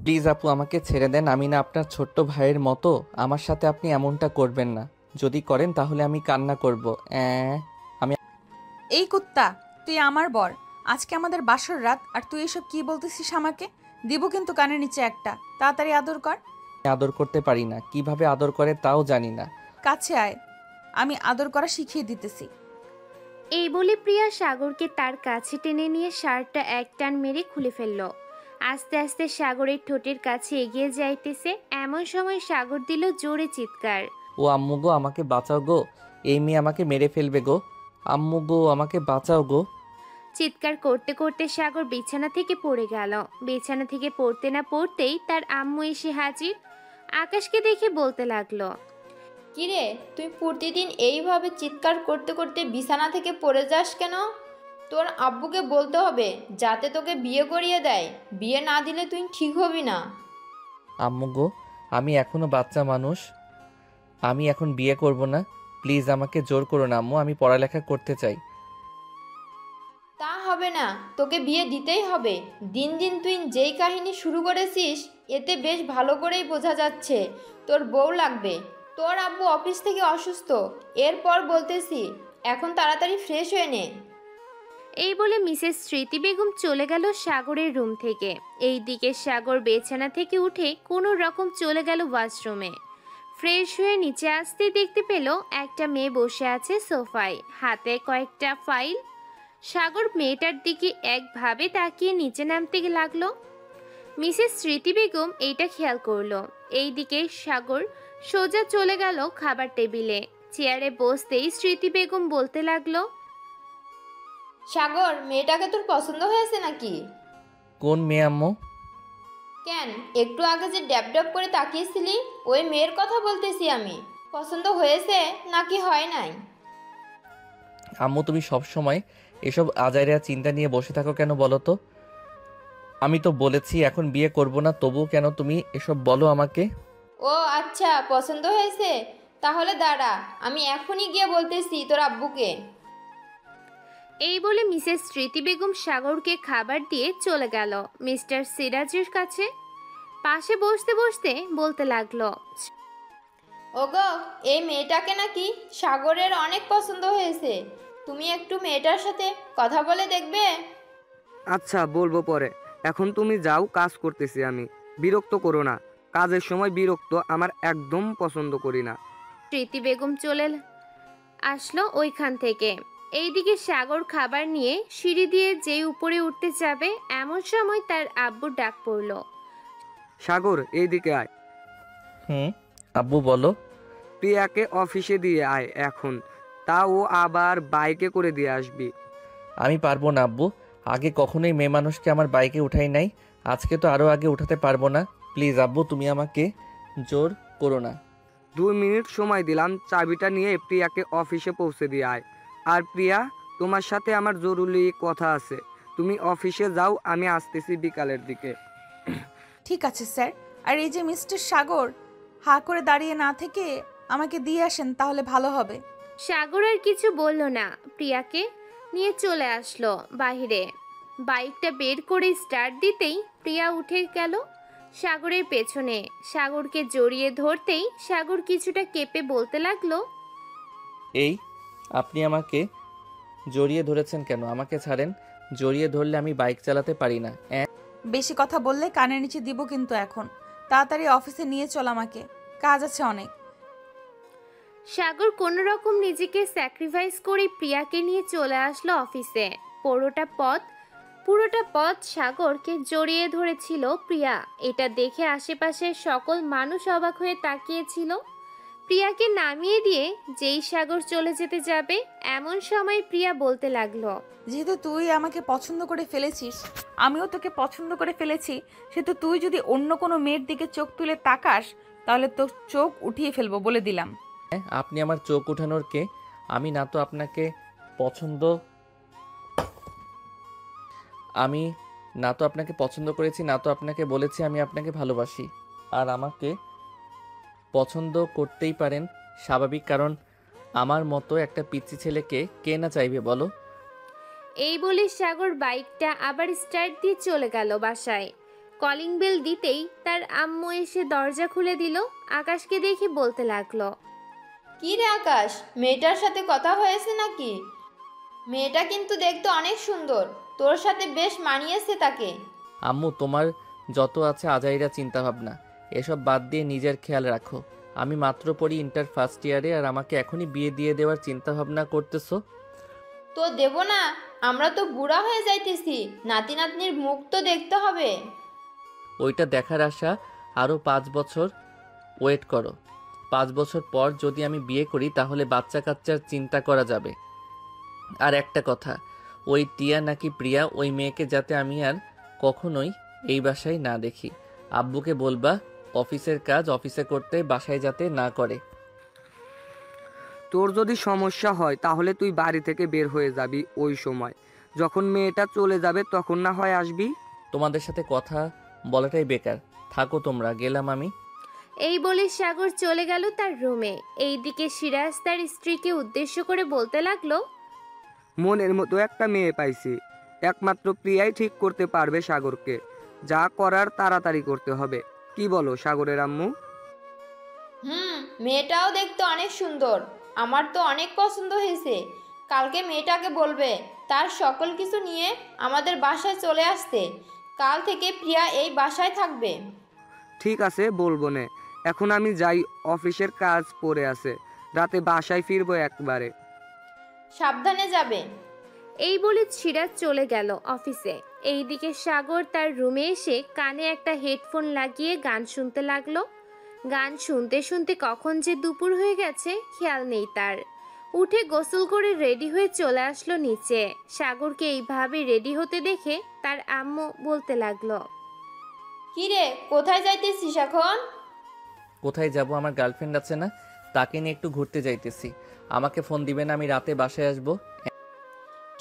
Please আপু আমাকে ছেড়ে দেন, আমি না আপনার ছোট্ট ভাইয়ের মতো, আমার সাথে আপনি এমনটা করবেন না। যদি করেন তাহলে আমি কান্না করব। আমি এই কুত্তা, তুই আমার বর। আজকে আমাদের বাসর রাত, আর তুই এসব কি বলতেছিস আমাকে? দিব কিন্তু কানের নিচে একটা। তাড়াতাড়ি আদর কর। আদর করতে পারি না, কিভাবে আদর করে তাও জানি না। কাছে আয়, আমি আদর করা শিখিয়ে দিতেছি। এই বলে প্রিয়া সাগরকে তার কাছে টেনে নিয়ে শার্টটা এক টান মেরে খুলে ফেলল। আস্তে আস্তে সাগরের ঠোঁটের কাছে এগিয়ে যাইতেছে, এমন সময় সাগর দিল জোরে চিৎকার। ও আম্মু গো, আমাকে বাঁচাও গো, এই মেয়ে আমাকে মেরে ফেলবে গো। আম্মু গো, আমাকে বাঁচাও গো। চিৎকার করতে করতে সাগর বিছানা থেকে পড়ে গেল। বিছানা থেকে পড়তে না পড়তেই তার আম্মু এসে হাজির। আকাশকে দেখে বলতে লাগলো, কিরে, তুই প্রতিদিন এইভাবে চিৎকার করতে করতে বিছানা থেকে পড়ে যাস কেন? তোর আব্বুকে বলতে হবে যাতে তোকে বিয়ে করিয়ে দেয়। বিয়ে না দিলে তুই ঠিক হবি না। আম্মু গো, আমি এখনো বাচ্চা মানুষ, আমি এখন বিয়ে করব না। প্লিজ আমাকে জোর করো না আম্মু, আমি পড়ালেখা করতে চাই। তা হবে না, তোকে বিয়ে দিতেই হবে। দিন দিন তুই যেই কাহিনী শুরু করেছিস, এতে বেশ ভালো করেই বোঝা যাচ্ছে তোর বউ লাগবে। তোর আব্বু অফিস থেকে অসুস্থ, এরপর বলতেছি। এখন তাড়াতাড়ি ফ্রেশ হয়ে নে। এই বলে মিসেস স্মৃতি বেগম চলে গেল সাগরের রুম থেকে। এই দিকে সাগর বিছানা থেকে উঠে কোনো রকম চলে গেল ওয়াশরুমে। ফ্রেশ হয়ে নিচে আসতে দেখতে পেল একটা মেয়ে বসে আছে সোফায়, হাতে কয়েকটা ফাইল। সাগর মেয়েটার দিকে একভাবে তাকিয়ে নিচে নামতে লাগলো। মিসেস স্মৃতি বেগম এইটা খেয়াল করলো। এই দিকে সাগর সোজা চলে গেল খাবার টেবিলে। চেয়ারে বসতেই স্মৃতি বেগম বলতে লাগলো, সাগর, মেয়েটাকে তোর পছন্দ হয়েছে নাকি? কোন মেয়ে আম্মু? কেন, একটু আগে যে ড্যাব ড্যাব করে তাকিয়েছিলি, ওই মেয়ের কথা বলতেছি আমি। পছন্দ হয়েছে নাকি হয় নাই? আম্মু তুমি সব সময় এসব আজাইরা চিন্তা নিয়ে বসে থাকো কেন বলো তো? আমি তো বলেছি এখন বিয়ে করব না, তবুও কেন তুমি এসব বলো আমাকে? ও আচ্ছা, পছন্দ হয়েছে। তাহলে দাঁড়া, আমি এখনই গিয়ে বলতেছি তোর আব্বুকে। এই বলে মিসেস স্মৃতি বেগম সাগরকে খাবার দিয়ে চলে গেল মিস্টার সিরাজের কাছে। পাশে বসতে বসতে বলতে লাগলো, ওগো, এই মেয়েটাকে নাকি সাগরের অনেক পছন্দ হয়েছে। তুমি একটু মেয়েটার সাথে কথা বলে দেখবে? আচ্ছা, বলবো পরে। এখন তুমি যাও, কাজ করতেছি আমি। বিরক্ত করো না, কাজের সময় বিরক্ত আমার একদম পছন্দ করি না। স্মৃতি বেগম চলে আসলো ওইখান থেকে। এইদিকে সাগর খাবার নিয়ে সিঁড়ি দিয়ে যেই উপরে উঠতে যাবে, এমন সময় তার আব্বুর ডাক পড়লো। সাগর, এইদিকে আয়। হুম আব্বু বলো। প্রিয়াকে অফিসে দিয়ে আয় এখন, তা ও আবার বাইকে করে দিয়ে আসবি। আমি পারবো না আব্বু, আগে কখনোই মেয়ে মানুষকে আমার বাইকে উঠাই নাই, আজকে তো আরও আগে উঠাতে পারবো না। প্লিজ আব্বু তুমি আমাকে জোর করো না। 2 মিনিট সময় দিলাম, চাবিটা নিয়ে প্রিয়াকে অফিসে পৌঁছে দিয়ে আয়। আর প্রিয়া, তোমার সাথে আমার জরুরি কথা আছে। তুমি অফিসে যাও, আমি আসতেছি বিকালের দিকে। ঠিক আছে স্যার। আর এই যে মিস্টার সাগর, হা করে দাঁড়িয়ে না থেকে আমাকে দিয়ে আসেন, তাহলে ভালো হবে। সাগর আর কিছু বলল না, প্রিয়াকে নিয়ে চলে আসলো বাইরে। বাইকটা বের করে স্টার্ট দিতেই প্রিয়া উঠে গেল সাগরের পেছনে। সাগরকে জড়িয়ে ধরতেই সাগর কিছুটা কেঁপে বলতে লাগলো, এই আপনি আমাকে জড়িয়ে ধরেছেন কেন? আমাকে ছাড়েন, জড়িয়ে ধরলে আমি বাইক চালাতে পারি না। বেশি কথা বললে কানের নিচে দিব কিন্তু এখন। তাড়াতাড়ি অফিসে নিয়ে চল আমাকে, কাজ আছে অনেক। সাগর কোনো রকম নিজেকে স্যাক্রিফাইস করে প্রিয়াকে নিয়ে চলে আসলো অফিসে। পুরোটা পথ সাগরকে জড়িয়ে ধরেছিল প্রিয়া। এটা দেখে আশেপাশের সকল মানুষ অবাক হয়ে তাকিয়েছিল। প্রিয়াকে নামিয়ে দিয়ে যেই সাগর চলে যেতে যাবে, এমন সময় প্রিয়া বলতে লাগলো, যেহেতু তুই আমাকে পছন্দ করে ফেলেছিস, আমিও তোকে পছন্দ করে ফেলেছি, সেহেতু তুই যদি অন্য কোনো মেয়ের দিকে চোখ তুলে তাকাস, তাহলে তোর চোখ উঠিয়ে ফেলবো বলে দিলাম। আপনি আমার চোখ উঠানোর কে? আমি না তো আপনাকে পছন্দ আমি না তো আপনাকে পছন্দ করেছি, না তো আপনাকে বলেছি আমি আপনাকে ভালোবাসি। আর আমাকে পছন্দ করতেই পারেন, স্বাভাবিক, কারণ আমার মতো একটা পিচ্চি ছেলেকে কে না চাইবে বলো? এই বলে সাগর বাইকটা আবার স্টার্ট দিয়ে চলে গেল বাসায়। কলিং বেল দিতেই তার আম্মু এসে দরজা খুলে দিল। আকাশকে দেখে বলতে লাগলো, কি রে আকাশ, মেয়েটার সাথে কথা হয়েছে নাকি? মেয়েটা কিন্তু দেখতে অনেক সুন্দর, তোর সাথে বেশ মানিয়েছে তাকে। আম্মু, তোমার যত আছে আজাইরা চিন্তা ভাবনা এসব বাদ দিয়ে নিজের খেয়াল রাখো। আমি মাত্র পড়ি ইন্টার ফার্স্ট ইয়ারে, আর আমাকে এখনই বিয়ে দিয়ে দেওয়ার চিন্তা ভাবনা করতেছো? তো দেব না? আমরা তো বুড়া হয়ে যাইতেছি, নাতি নাতনির মুখ তো দেখতে হবে। ওইটা দেখার আশা আরও 5 বছর ওয়েট করো। 5 বছর পর যদি আমি বিয়ে করি তাহলে বাচ্চা কাচ্চার চিন্তা করা যাবে। আর একটা কথা, ওই টিয়া নাকি প্রিয়া, ওই মেয়েকে যাতে আমি আর কখনোই এই বাসায় না দেখি। আব্বুকে বলবা অফিসের কাজ অফিসে করতে, বাসায় যাতে না করে। তোর যদি সমস্যা হয় তাহলে তুই বাড়ি থেকে বের হয়ে যাবি ওই সময়, যখন মেয়েটা চলে যাবে তখন না হয় আসবি। তোমাদের সাথে কথা বলাটাই বেকার, থাকো তোমরা, গেলাম আমি। এই বলে সাগর চলে গেল তার রুমে। এইদিকে সিরাজ তার স্ত্রীকে উদ্দেশ্য করে বলতে লাগলো, মনের মতো একটা মেয়ে পাইছি, একমাত্র প্রিয়াই ঠিক করতে পারবে সাগরকে। যা করার তাড়াতাড়ি করতে হবে। কি বলো সাগরের আম্মু? মেয়েটাও দেখতে অনেক সুন্দর, আমার তো অনেক পছন্দ হয়েছে। কালকে মেয়েটাকে বলবে তার সকল কিছু নিয়ে আমাদের বাসায় চলে আসতে। কাল থেকে প্রিয়া এই বাসায় থাকবে। ঠিক আছে, বলবো নে। এখন আমি যাই, অফিসের কাজ পড়ে আছে, রাতে বাসায় ফিরবো একবারে। সাবধানে যাবে। এই বলে সিরাজ চলে গেল অফিসে। এইদিকে সাগর তার রুমে এসে কানে একটা হেডফোন লাগিয়ে গান শুনতে লাগলো। গান শুনতে শুনতে কখন যে দুপুর হয়ে গেছে খেয়াল নেই তার। উঠে গোসল করে রেডি হয়ে চলে আসলো নিচে। সাগরকে এইভাবে রেডি হতে দেখে তার আম্মু বলতে লাগলো, কি রে, কোথায় যাইতেছিস এখন? কোথায় যাব, আমার গার্লফ্রেন্ড আছে না, তাকে নিয়ে একটু ঘুরতে যাইতেছি। আমাকে ফোন দিবে না, আমি রাতে বাসায় আসবো।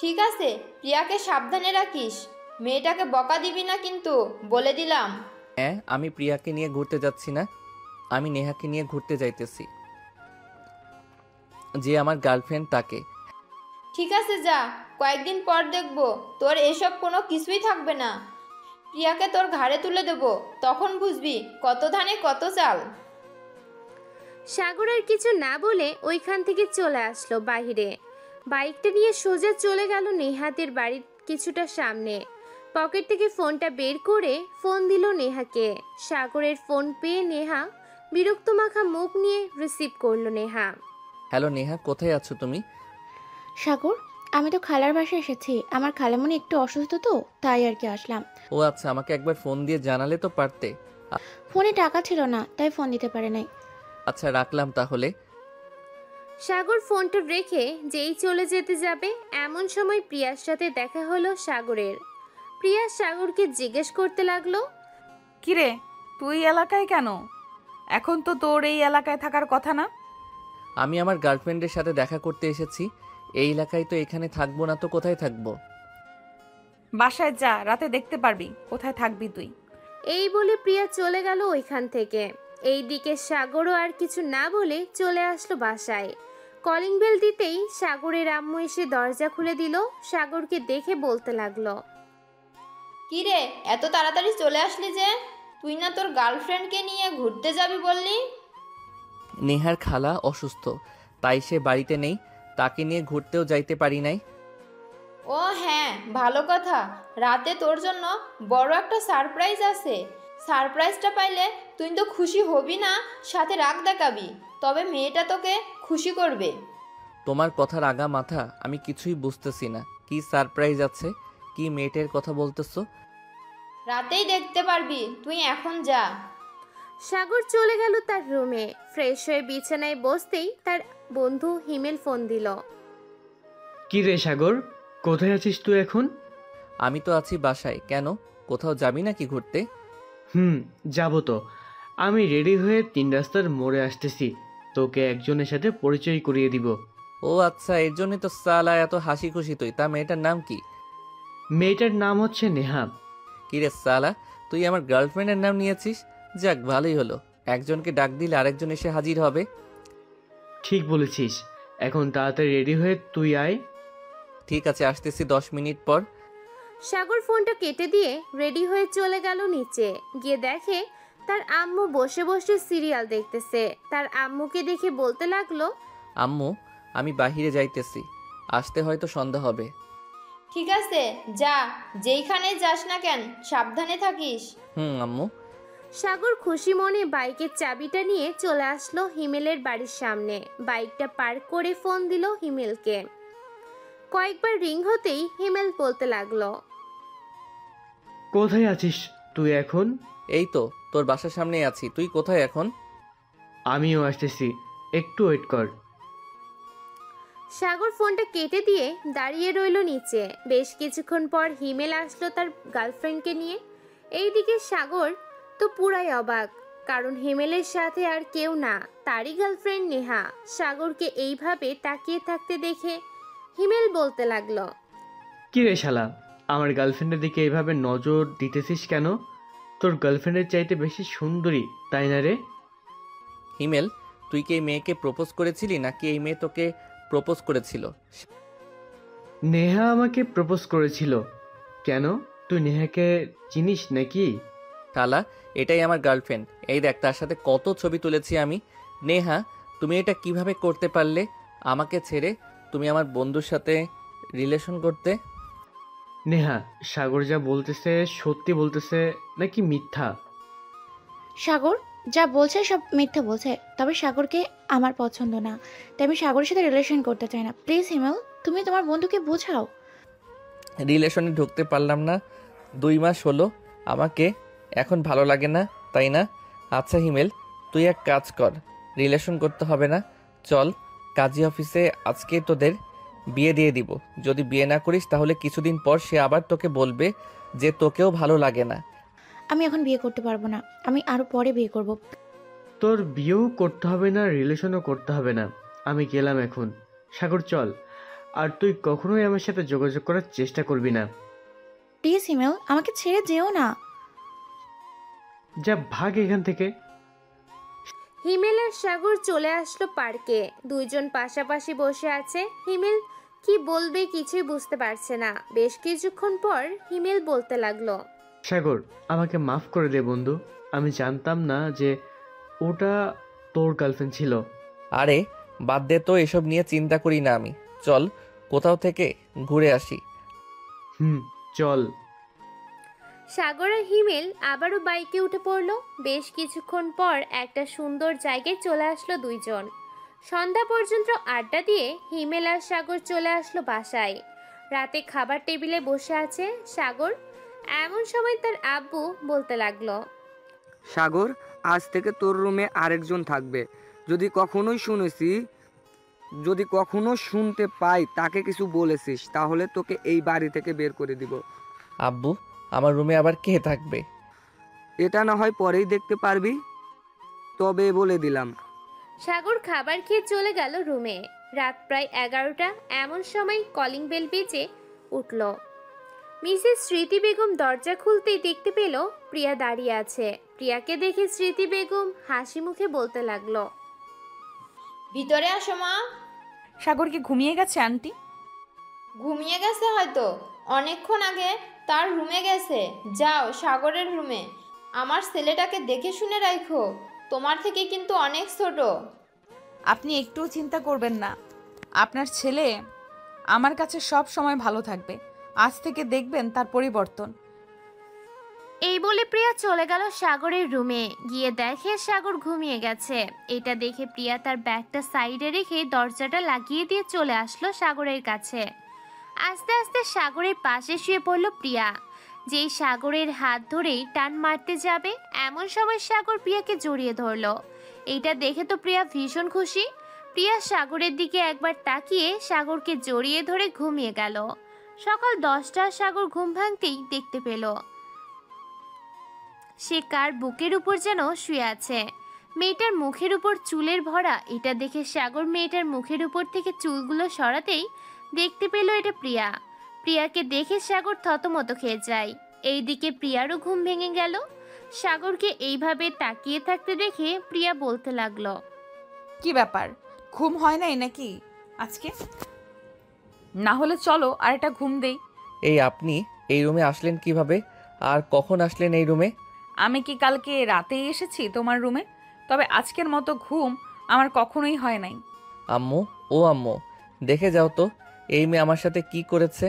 ঠিক আছে, প্রিয়াকে সাবধানে রাখিস, মেয়েটাকে বকা দিবি না কিন্তু, বলে দিলাম। হ্যাঁ, আমি প্রিয়াকে নিয়ে ঘুরতে যাচ্ছি না, আমি নেহাকে নিয়ে ঘুরতে যাইতেছি, যে আমার গার্লফ্রেন্ড তাকে। ঠিক আছে যা, কয়েকদিন পর দেখবো তোর এসব কোনো কিছুই থাকবে না। প্রিয়াকে তোর ঘাড়ে তুলে দেবো, তখন বুঝবি কত ধানে কত চাল। সাগর আর কিছু না বলে ওইখান থেকে চলে আসলো বাইরে। বাইকটা নিয়ে সোজা চলে গেল নেহাদের বাড়ির কিছুটা সামনে। পকেট থেকে ফোনটা বের করে ফোন দিল নেহাকে। সাগরের ফোন পেয়ে নেহা বিরক্ত মাখা মুখ নিয়ে রিসিভ করলো নেহা। হ্যালো নেহা, কোথায় আছো তুমি? সাগর, আমি তো খালার বাসায় এসেছি। আমার খালামণি একটু অসুস্থ তো, তাই আর কি আসলাম। ও আচ্ছা, আমাকে একবার ফোন দিয়ে জানালে তো পারতে। ফোনে টাকা ছিল না, তাই ফোন দিতে পারে নাই। আচ্ছা, রাখলাম তাহলে। সাগর ফোনটা রেখে যেই চলে যেতে যাবে এমন সময় প্রিয়ার সাথে দেখা হলো সাগরের। প্রিয়া সাগরকে জিজ্ঞেস করতে লাগলো, কিরে, তুই এলাকায় কেন? এখন তো তোর এই এলাকায় থাকার কথা না। আমি আমার গার্লফ্রেন্ডের সাথে দেখা করতে এসেছি। এই এলাকায় তো এখানে থাকবো না তো কোথায় থাকবো? বাসায় যা, রাতে দেখতে পারবি কোথায় থাকবি তুই। এই বলে প্রিয়া চলে গেল ওইখান থেকে। এইদিকে সাগরও আর কিছু না বলে চলে আসলো বাসায়। কলিং বেল দিতেই সাগরের আম্মু এসে দরজা খুলে দিল। সাগরকে দেখে বলতে লাগলো, কি রে, এত তাড়াতাড়ি চলে আসলি যে? তুই না তোর গার্লফ্রেন্ডকে নিয়ে ঘুরতে যাবি বললি? নেহার খালা অসুস্থ, তাই সে বাড়িতে নেই, তাকে নিয়ে ঘুরতেও যাইতে পারি নাই। ও হ্যাঁ, ভালো কথা। রাতে তোর জন্য বড় একটা সারপ্রাইজ আছে। সারপ্রাইজটা পাইলে তুই তো খুশি হবি না, সাথে রাগ দেখাবি, তবে মেয়েটা তোকে খুশি করবে। তোমার কথার আগা মাথা আমি কিছুই বুঝতেছি না। কি সারপ্রাইজ আছে? কি মেয়েটের কথা বলতেছো? রাতেই দেখতে পারবি, তুই এখন যা। সাগর চলে গেল তার রুমে। ফ্রেশ হয়ে বিছানায় বসতেই তার বন্ধু হিমেল ফোন দিল। কি রে সাগর, কোথায় আছিস তুই এখন? আমি তো আছি বাসায়। কেন, কোথাও যাবি নাকি ঘুরতে? যাব তো। আমি রেডি হয়ে 3 রাস্তার মোড়ে আসতেছি, তোকে একজনের সাথে পরিচয় করিয়ে দিব। ও আচ্ছা, এর জন্যই তো সালা এত হাসি খুশি তুই। তা মেয়েটার নাম কি? মেয়েটার নাম হচ্ছে নেহা। কিরে সালা, তুই আমার গার্লফ্রেন্ডের নাম নিয়েছিস? যাক, ভালোই হলো, একজনকে ডাক দিলে আরেকজন এসে হাজির হবে। ঠিক বলেছিস, এখন তাড়াতাড়ি রেডি হয়ে তুই আয়। ঠিক আছে, আসতেছি 10 মিনিট পর। সাগর ফোনটা কেটে দিয়ে রেডি হয়ে চলে গেল নিচে। গিয়ে দেখে তার আম্মু বসে বসে সিরিয়াল দেখতেছে। তার আম্মুকে দেখে বলতে লাগলো, আম্মু, আমি বাহিরে যাইতেছি, আসতে হয়তো সন্ধ্যা হবে। ঠিক আছে, যা, যেইখানে যাস না কেন সাবধানে থাকিস। আম্মু। সাগর খুশি মনে বাইকের চাবিটা নিয়ে চলে আসলো হিমেলের বাড়ির সামনে। বাইকটা পার্ক করে ফোন দিল হিমেলকে। কয়েকবার রিং হতেই হিমেল বলতে লাগলো, কোথায় আছিস তুই এখন? এই তো তোর বাসার সামনেই আছি, তুই কোথায় এখন? আমিও আসতেছি, একটু ওয়েট কর। সাগর ফোনটা কেটে দিয়ে দাঁড়িয়ে রইল নিচে। বেশ কিছুক্ষণ পর হিমেল আসলো তার গার্লফ্রেন্ডকে নিয়ে। এইদিকে সাগর তো পুরাই অবাক, কারণ হিমেলের সাথে আর কেউ না, তারই গার্লফ্রেন্ড নেহা। সাগরকে এইভাবে তাকিয়ে থাকতে দেখে হিমেল বলতে লাগলো, কি রে শালা, আমার গার্লফ্রেন্ডের দিকে এইভাবে নজর দিতেছিস কেন? তোর গার্লফ্রেন্ডের চাইতে বেশি সুন্দরী, তাই না রে? হিমেল, তুই কি এই মেয়েকে প্রপোজ করেছিলি নাকি এই মেয়ে তোকে প্রপোজ করেছিল? নেহা আমাকে প্রপোজ করেছিল। কেন, তুই নেহাকে চিনিস নাকি? শালা, এটাই আমার গার্লফ্রেন্ড। এই দেখ, তার সাথে কত ছবি তুলেছি আমি। নেহা, তুমি এটা কিভাবে করতে পারলে? আমাকে ছেড়ে তুমি আমার বন্ধুর সাথে রিলেশন করতে? নেহা, সাগর যা বলতেছে সত্যি বলতেছে নাকি মিথ্যা? সাগর যা বলছে সব মিথ্যা বলছে, তবে সাগরকে আমার পছন্দ না, তাই আমি সাগরের সাথে রিলেশন করতে চাই না। প্লিজ হিমেল, তুমি তোমার বন্ধুকে বোঝাও। রিলেশনে ঢুকতে পারলাম না, 2 মাস হলো। আমাকে এখন ভালো লাগে না, তাই না? আচ্ছা হিমেল, তুই এক কাজ কর, রিলেশন করতে হবে না, চল কাজী অফিসে আজকে তোদের বিয়ে দিয়ে দিব। যদি বিয়ে না করিস তাহলে কিছুদিন পর সে আবার তোকে বলবে যে তোকেও ভালো লাগে না। আমি এখন বিয়ে করতে পারবো না, আমি আরো পরে বিয়ে করব। তোর বিয়েও করতে হবে না, রিলেশনও করতে হবে না, আমি গেলাম এখন। সাগর চল, আর তুই কখনোই আমার সাথে যোগাযোগ করার চেষ্টা করবি না। প্লিজ হিমেল, আমাকে ছেড়ে যেও না। যা, ভাগ এখান থেকে। হিমেল আর সাগর চলে আসলো পার্কে। দুইজন পাশাপাশি বসে আছে। হিমেল কি বলবে কিছুই বুঝতে পারছে না। বেশ কিছুক্ষণ পর হিমেল বলতে লাগলো, সাগর, আমাকে মাফ করে দে বন্ধু, আমি জানতাম না যে ওটা তোর গার্লফ্রেন্ড ছিল। আরে বাদ দে তো, এসব নিয়ে চিন্তা করি না আমি। চল কোথাও থেকে ঘুরে আসি। চল। সাগর আর হিমেল আবারও বাইকে উঠে পড়লো। বেশ কিছুক্ষণ পর একটা সুন্দর জায়গায় চলে আসলো দুইজন। সন্ধ্যা পর্যন্ত আড্ডা দিয়ে হিমেল আর সাগর চলে আসলো বাসায়। রাতে খাবার টেবিলে বসে আছে সাগর। এমন সময় তার আব্বু বলতে লাগলো, সাগর, আজ থেকে তোর রুমে আরেকজন থাকবে। যদি কখনো শুনতে পাই তাকে কিছু বলেছিস তাহলে তোকে এই বাড়ি থেকে বের করে দিব। আব্বু, আমার রুমে আবার কে থাকবে? এটা না হয় পরেই দেখতে পারবি, তবে বলে দিলাম। সাগর খাবার খেয়ে চলে গেল রুমে। রাত প্রায় 11টা। এমন সময় কলিং বেল বেজে উঠল। মিসেস স্মৃতি বেগম দরজা খুলতেই দেখতে পেল প্রিয়া দাঁড়িয়ে আছে। প্রিয়াকে দেখে স্মৃতি বেগম হাসি মুখে বলতে লাগলো, ভিতরে আসো মা। সাগর কি ঘুমিয়ে গেছে আন্টি? ঘুমিয়ে গেছে হয়তো, অনেকক্ষণ আগে তার রুমে গেছে। যাও সাগরের রুমে। আমার ছেলেটাকে দেখে শুনে রাখো, তোমার থেকে কিন্তু অনেক ছোট। আপনি একটুও চিন্তা করবেন না, আপনার ছেলে আমার কাছে সব সময় ভালো থাকবে। আজ থেকে দেখবেন তার পরিবর্তন। এই বলে প্রিয়া চলে গেল সাগরের রুমে। গিয়ে দেখে সাগর ঘুমিয়ে গেছে। এটা দেখে প্রিয়া তার ব্যাগটা সাইডে রেখে দরজাটা লাগিয়ে দিয়ে চলে আসলো সাগরের কাছে। আস্তে আস্তে সাগরের পাশে শুয়ে পড়ল প্রিয়া। যেই সাগরের হাত ধরেই টান মারতে যাবে, এমন সময় সাগর প্রিয়াকে জড়িয়ে ধরলো। এইটা দেখে তো প্রিয়া ভীষণ খুশি। প্রিয়া সাগরের দিকে একবার তাকিয়ে সাগরকে জড়িয়ে ধরে ঘুমিয়ে গেল। সকাল 10টা সাগর ঘুম ভাঙতেই দেখতে পেল সে কার বুকের উপর যেন শুয়ে আছে। মেয়েটার মুখের উপর চুলের ভরা। এটা দেখে সাগর মেয়েটার মুখের উপর থেকে চুলগুলো সরাতেই দেখতে পেল এটা প্রিয়া। প্রিয়াকে দেখে সাগর থতমত খেয়ে যায়। এইদিকে প্রিয়ারও ঘুম ভেঙে গেল। সাগরকে এইভাবে তাকিয়ে থাকতে দেখে প্রিয়া বলতে লাগলো, কি ব্যাপার, ঘুম হয় নাই নাকি আজকে? না হলে চলো আর একটা ঘুম দেই। এই আপনি এই রুমে আসলেন কিভাবে আর কখন আসলেন এই রুমে? আমি কি কালকে রাতেই এসেছি তোমার রুমে? তবে আজকের মতো ঘুম আমার কখনোই হয় নাই। আম্মু, ও আম্মু, দেখে যাও তো এই মেয়ে আমার সাথে কি করেছে।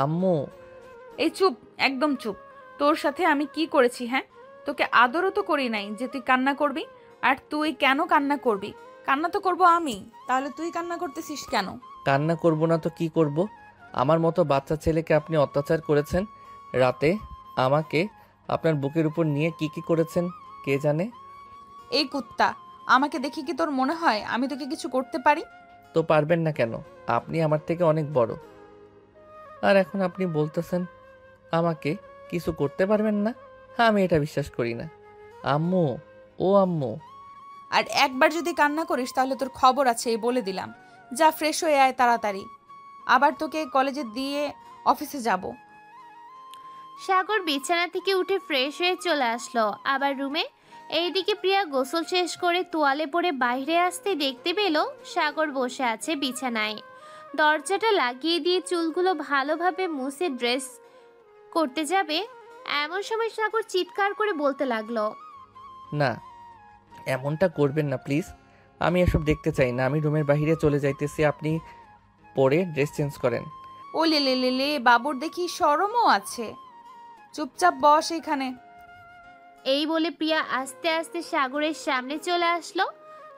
আম্মু। এই চুপ, একদম চুপ। তোর সাথে আমি কি করেছি? হ্যাঁ, তোকে আদরও তো করি নাই যে তুই কান্না করবি। আর তুই কেন কান্না করবি? কান্না তো করব আমি, তাহলে তুই কান্না করতেছিস কেন? কান্না করব না তো কি করব? আমার মতো বাচ্চা ছেলেকে আপনি অত্যাচার করেছেন। রাতে আমাকে আপনার বুকের উপর নিয়ে কি কি করেছেন কে জানে। এই কুত্তা, আমাকে দেখে কি তোর মনে হয় আমি তোকে কিছু করতে পারি? তো পারবেন না কেন? আপনি আমার থেকে অনেক বড়। আর এখন আপনি বলতেছেন আমাকে কিছু করতে পারবেন না? আমি এটা বিশ্বাস করি না। আম্মু, ও আম্মু। আর একবার যদি কান্না করিস তাহলে তোর খবর আছে, এই বলে দিলাম। যা ফ্রেশ হয়ে আয় তাড়াতাড়ি, আবার তোকে কলেজে দিয়ে অফিসে যাব। সাগর বিছানা থেকে উঠে ফ্রেশ হয়ে চলে আসলো আবার রুমে। এইদিকে প্রিয়া গোসল শেষ করে তোয়ালে পরে বাইরে আসতে দেখতে পেল সাগর বসে আছে বিছানায়। দরজাটা লাগিয়ে দিয়ে চুলগুলো ভালোভাবে মুছে ড্রেস করতে যাবে এমন সময় সাগর চিৎকার করে বলতে লাগলো, না, এমনটা করবেন না প্লিজ। আমি এসব দেখতে চাই না। আমি রুমের বাইরে চলে যাইতেছি, আপনি পরে ড্রেস চেঞ্জ করেন। ও লে লে লে লে, বাবুর দেখি শরমও আছে। চুপচাপ বস এখানে। এই বলে প্রিয়া আস্তে আস্তে সাগরের সামনে চলে আসলো।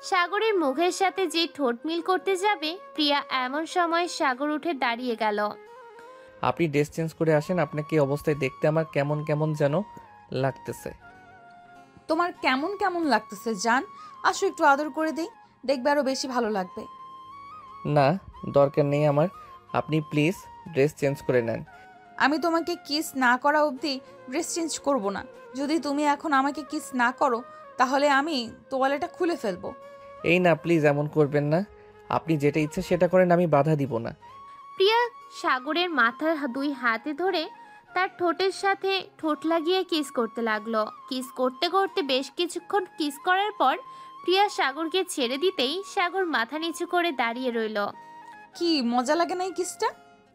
সাগরের মুখের সাথে যে ঠোঁট মিল করতে যাবে প্রিয়া এমন সময় সাগর উঠে দাঁড়িয়ে গেল। আপনি ড্রেস চেঞ্জ করে আসেন, আপনাকে এই অবস্থায় দেখতে আমার কেমন কেমন যেন লাগতেছে। তোমার কেমন কেমন লাগতেছে জান? আসো একটু আদর করে দেই, দেখবে আরো বেশি ভালো লাগবে। না, দরকার নেই আমার। আপনি প্লিজ ড্রেস চেঞ্জ করে নেন। আমি তোমাকে কিস না করা অবধি ড্রেস চেঞ্জ করব না। যদি তুমি এখন আমাকে কিস না করো তাহলে আমি তোয়ালেটা খুলে ফেলবো। এই না, প্লিজ এমন করবেন না। আপনি যেটা ইচ্ছে সেটা করেন, আমি বাধা দিব না। প্রিয়া সাগরের মাথার দুই হাতে ধরে তার ঠোঁটের সাথে ঠোঁট লাগিয়ে কিস করতে লাগলো। কিস করতে করতে বেশ কিছুক্ষণ কিস করার পর প্রিয়া সাগরকে ছেড়ে দিতেই সাগর মাথা নিচু করে দাঁড়িয়ে রইল। কি মজা লাগে না এই কিসটা?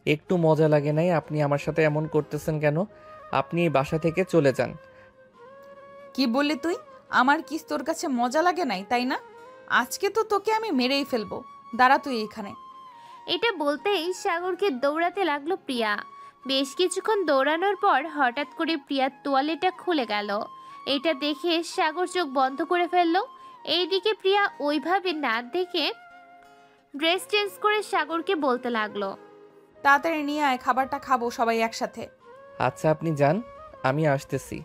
একটু মজা লাগে নাই। আপনি আমার সাথে এমন করতেছেন কেন? আপনি এই বাসা থেকে চলে যান। কি বললি তুই? আমার কিস তোর কাছে মজা লাগে নাই, তাই না? আজকে তো তোকে আমি মেরেই ফেলবো। দাঁড়া তুই এখানে। এটা বলতেই সাগরকে দৌড়াতে লাগলো প্রিয়া। বেশ কিছুক্ষণ দৌড়ানোর পর হঠাৎ করে প্রিয়ার তোয়ালেটা খুলে গেল। এটা দেখে সাগর চোখ বন্ধ করে ফেললো। এইদিকে প্রিয়া ওইভাবে না দেখে ড্রেস চেঞ্জ করে সাগরকে বলতে লাগলো, তাড়াতাড়ি নিয়ে আয়, খাবারটা খাবো সবাই একসাথে। আচ্ছা আপনি যান, আমি আসতেছি।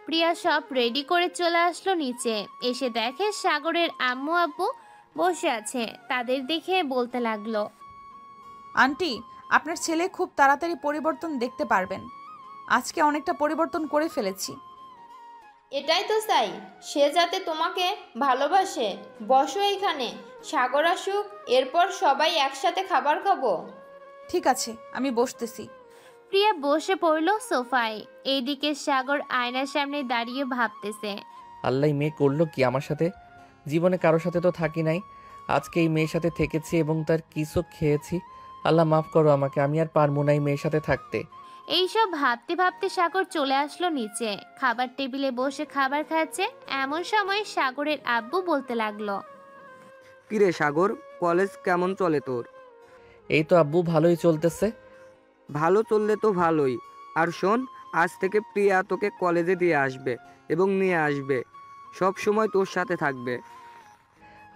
প্রিয়া সব রেডি করে চলে আসলো নিচে। এসে দেখে সাগরের আম্মু আব্বু বসে আছে। তাদের দেখে বলতে লাগলো, আন্টি, আপনার ছেলে খুব তাড়াতাড়ি পরিবর্তন দেখতে পারবেন। আজকে অনেকটা পরিবর্তন করে ফেলেছি। এটাই তো চাই, সে যাতে তোমাকে ভালোবাসে। বসো এইখানে, সাগর আসুক, এরপর সবাই একসাথে খাবার খাবো। ঠিক আছে, আমি বসতেছি। প্রিয়া বসে পড়লো সোফায়। এইদিকে সাগর আয়নার সামনে দাঁড়িয়ে ভাবতেছে, আল্লাহ, মেয়ে করলো কি আমার সাথে? জীবনে কারোর সাথে তো থাকি নাই, আজকে এই মেয়ের সাথে থেকেছি এবং তার কিসও খেয়েছি। আল্লাহ মাফ করো আমাকে, আমি আর পারবো না এই মেয়ের সাথে থাকতে। এইসব ভাবতে ভাবতে সাগর চলে আসলো নিচে। খাবার টেবিলে বসে খাবার খাচ্ছে এমন সময় সাগরের আব্বু বলতে লাগলো, কিরে সাগর, কলেজ কেমন চলে তোর? এই তো আব্বু, ভালোই চলতেছে। ভালো চললে তো ভালোই। আর শোন, আজ থেকে প্রিয়া তোকে কলেজে দিয়ে আসবে এবং নিয়ে আসবে, সব সময় তোর সাথে থাকবে।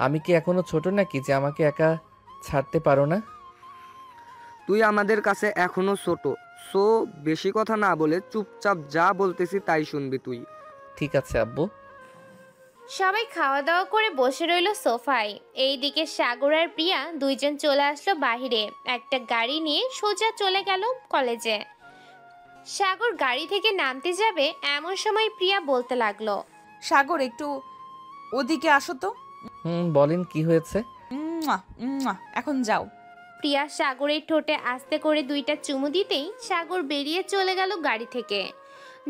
আমি কি এখনো ছোট নাকি যে আমাকে একা ছাড়তে পারো না? তুই আমাদের কাছে এখনো ছোট। সো বেশি কথা না বলে চুপচাপ যা বলতেছি তাই শুনবি তুই। ঠিক আছে আব্বু। সবাই খাওয়া দাওয়া করে বসে রইল সোফায়। এইদিকে সাগর আর প্রিয়া দুইজন চলে আসলো বাহিরে। একটা গাড়ি নিয়ে সোজা চলে গেল কলেজে। সাগর গাড়ি থেকে নামতে যাবে এমন সময় প্রিয়া বলতে লাগলো, সাগর, একটু ওদিকে আসো তো। বলেন কি হয়েছে? মুয়া, মুয়া, এখন যাও। প্রিয়া সাগরের ঠোঁটে আস্তে করে দুইটা চুমু দিতেই সাগর বেরিয়ে চলে গেল গাড়ি থেকে।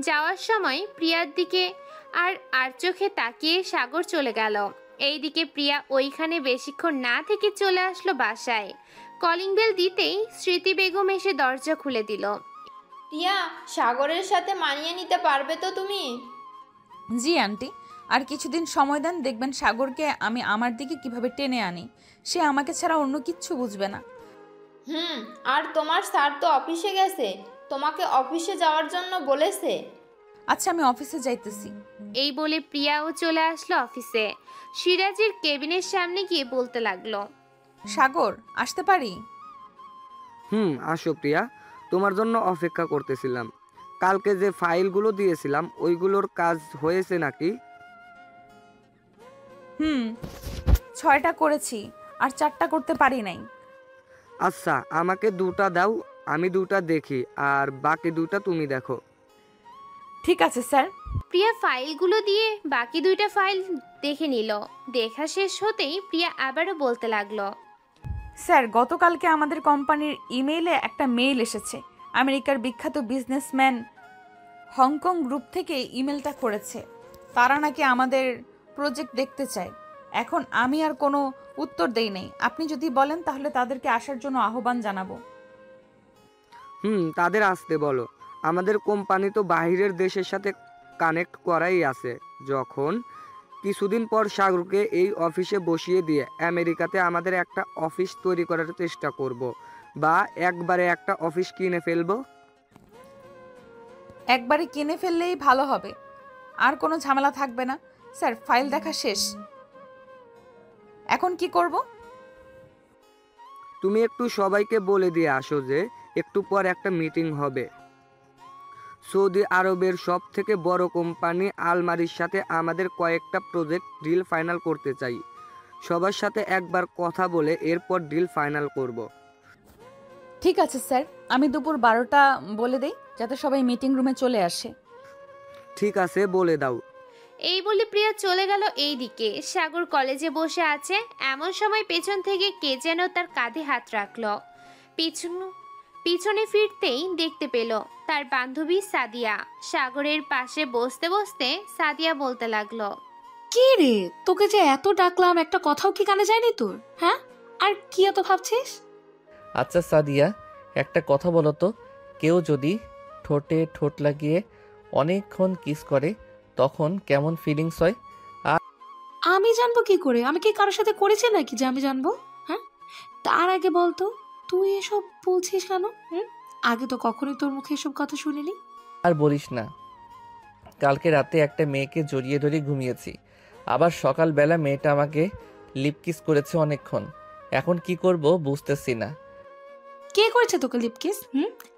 যাওয়ার সময় প্রিয়ার দিকে আর চোখে তাকিয়ে সাগর চলে গেল। এইদিকে প্রিয়া ওইখানে বেশিক্ষণ না থেকে চলে আসলো বাসায়। কলিং বেল দিতেই স্মৃতি বেগম এসে দরজা খুলে দিল। প্রিয়া, সাগরের সাথে মানিয়ে নিতে পারবে তো তুমি? জি আন্টি, আর কিছুদিন সময় দেন, দেখবেন সাগরকে আমি আমার দিকে কিভাবে টেনে আনি। সে আমাকে ছাড়া অন্য কিচ্ছু বুঝবে না। আর তোমার স্যার তো অফিসে গেছে, তোমাকে অফিসে যাওয়ার জন্য বলেছে। আচ্ছা, আমি অফিসে যাইতেছি। এই বলে প্রিয়াও চলে আসলো অফিসে। সিরাজের কেবিনের সামনে গিয়ে বলতে লাগলো, সাগর, আসতে পারি? আসো প্রিয়া, তোমার জন্য অপেক্ষা করতেছিলাম। কালকে যে ফাইলগুলো দিয়েছিলাম ওইগুলোর কাজ হয়েছে নাকি? 6টা করেছি, আর 4টা করতে পারি নাই। আচ্ছা, আমাকে 2টা দাও, আমি 2টা দেখি, আর বাকি 2টা তুমি দেখো। ঠিক আছে স্যার। প্রিয়া ফাইলগুলো দিয়ে বাকি 2টা ফাইল দেখে নিল। দেখা শেষ হতেই প্রিয়া আবারও বলতে লাগলো, স্যার, গতকালকে আমাদের কোম্পানির ইমেইলে একটা মেইল এসেছে। আমেরিকার বিখ্যাত বিজনেসম্যান হংকং গ্রুপ থেকে ইমেলটা করেছে। তারা নাকি আমাদের প্রজেক্ট দেখতে চায়। এখন আমি আর কোনো উত্তর দেই নাই। আপনি যদি বলেন তাহলে তাদেরকে আসার জন্য আহ্বান জানাবো। তাদের আসতে বলো। আমাদের কোম্পানি তো বাইরের দেশের সাথে কানেক্ট করাই আছে। যখন কিছুদিন পর সাগরকে এই অফিসে বসিয়ে দিয়ে আমেরিকাতে আমাদের একটা অফিস তৈরি করার চেষ্টা করব, বা একবারে একটা অফিস কিনে ফেলবো। একবারে কিনে ফেললেই ভালো হবে, আর কোনো ঝামেলা থাকবে না। স্যার, ফাইল দেখা শেষ, এখন কি করব? তুমি একটু সবাইকে বলে দিয়ে আসো যে একটু পর একটা মিটিং হবে। সৌদি আরবের সব থেকে বড় কোম্পানি আলমারির সাথে আমাদের কয়েকটা প্রজেক্ট ডিল ফাইনাল করতে চাই। সবার সাথে একবার কথা বলে এরপর ডিল ফাইনাল করব। ঠিক আছে স্যার, আমি দুপুর 12টা বলে দেই যাতে সবাই মিটিং রুমে চলে আসে। ঠিক আছে, বলে দাও। এই বলে প্রিয়া চলে গেল এই দিকে। সাগর কলেজে বসে আছে। এমন সময় পেছন থেকে কে যেন তার কাঁধে হাত রাখলো। পিছনে ফিরতেই দেখতে পেল তার বান্ধবী সাদিয়া। সাগরের পাশে বসতে বসতে সাদিয়া বলতে লাগলো, কি রে, তোকে যে এত ডাকলাম, একটা কথাও কি কানে যায়নি তোর? হ্যাঁ, আর কি এত ভাবছিস? আচ্ছা সাদিয়া, একটা কথা বলো তো, কেউ যদি ঠোঁটে ঠোঁট লাগিয়ে অনেকক্ষণ কিস করে তখন কেমন ফিলিংস হয়? আমি জানবো কি করে? আমি কি কারোর সাথে করেছি নাকি যে আমি জানবো? হ্যাঁ, তার আগে বলতো তুই এসব বলছিস কেন? আগে তো কখনোই তোর মুখে এসব কথা শুনিনি। আর বলিস না, কালকে রাতে একটা মেয়েকে জড়িয়ে ধরে ঘুমিয়েছি, আবার সকালবেলা মেয়েটা আমাকে লিপ কিস করেছে অনেকক্ষণ। এখন কি করব বুঝতেছি না। কে করেছে তোকে লিপ কিস?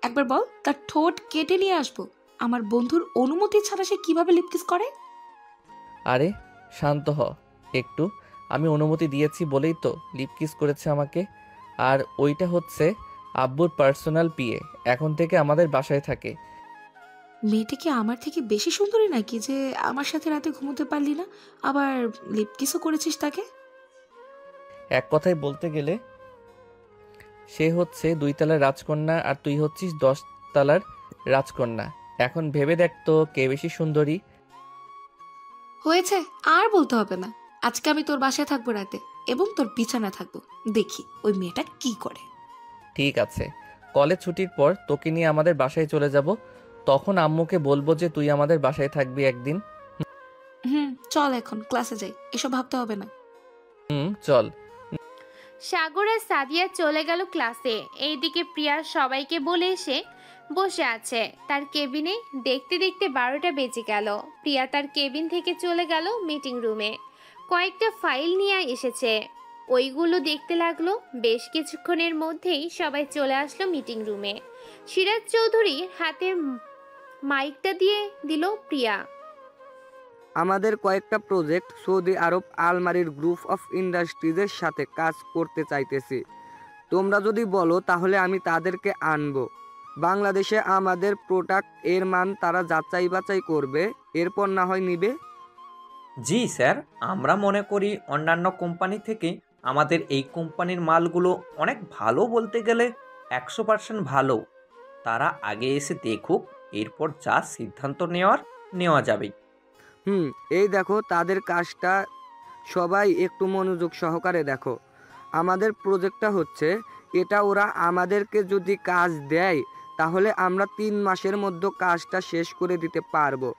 একবার বল, তার ঠোঁট কেটে নিয়ে আসবো। আমার বন্ধুর অনুমতি ছাড়া সে কিভাবে লিপ কিস করে? আরে শান্ত হ একটু, আমি অনুমতি দিয়েছি বলেই তো লিপ কিস করেছে আমাকে। আর ওইটা হচ্ছে আব্বুর পার্সোনাল পিএ, এখন থেকে আমাদের বাসায় থাকে। মেয়েটা কি আমার থেকে বেশি সুন্দরী নাকি যে আমার সাথে রাতে ঘুমোতে পারলি না, আবার লিপ কিসও করেছিস তাকে? এক কথায় বলতে গেলে সে হচ্ছে 2 তলার রাজকন্যা আর তুই হচ্ছিস 10 তলার রাজকন্যা। এখন ভেবে দেখ তো কে বেশি সুন্দরী। হয়েছে, আর বলতে হবে না। আজকে আমি তোর বাসায় থাকবো রাতে, এবং তোর বিছানা থাকবো। দেখি ওই মেয়েটা কি করে। ঠিক আছে, কলেজ ছুটির পর তোকে নিয়ে আমাদের বাসায় চলে যাব, তখন আম্মুকে বলবো যে তুই আমাদের বাসায় থাকবি একদিন। চল এখন ক্লাসে যাই, এসব ভাবতে হবে না। চল। সাগর আর সাদিয়া চলে গেল ক্লাসে। এইদিকে প্রিয়া সবাইকে বলে এসে বসে আছে তার কেবিনে। দেখতে দেখতে 12টা বেজে গেল। প্রিয়া তার কেবিন থেকে চলে গেল মিটিং রুমে। কয়েকটা ফাইল নিয়ে এসেছে, ওইগুলো দেখতে লাগলো। বেশ কিছুক্ষণের মধ্যেই সবাই চলে আসলো মিটিং রুমে। সিরাজ চৌধুরীর হাতে মাইকটা দিয়ে দিল প্রিয়া। আমাদের কয়েকটা প্রজেক্ট সৌদি আরব আলমারির গ্রুপ অফ ইন্ডাস্ট্রিজের সাথে কাজ করতে চাইতেছি। তোমরা যদি বলো তাহলে আমি তাদেরকে আনবো। বাংলাদেশে আমাদের প্রোডাক্ট এর মান তারা যাচাই বাছাই করবে, এরপর না হয় নিবে। জি স্যার, আমরা মনে করি অন্যান্য কোম্পানি থেকে আমাদের এই কোম্পানির মালগুলো অনেক ভালো, বলতে গেলে 100% ভালো। তারা আগে এসে দেখুক, এরপর যা সিদ্ধান্ত নেওয়া যাবে। এই দেখো তাদের কাজটা, সবাই একটু মনোযোগ সহকারে দেখো। আমাদের প্রজেক্টটা হচ্ছে এটা ওরা আমাদেরকে যদি কাজ দেয় তাহলে আমরা 3 মাসের মধ্যে কাজটা শেষ করে দিতে পারবো।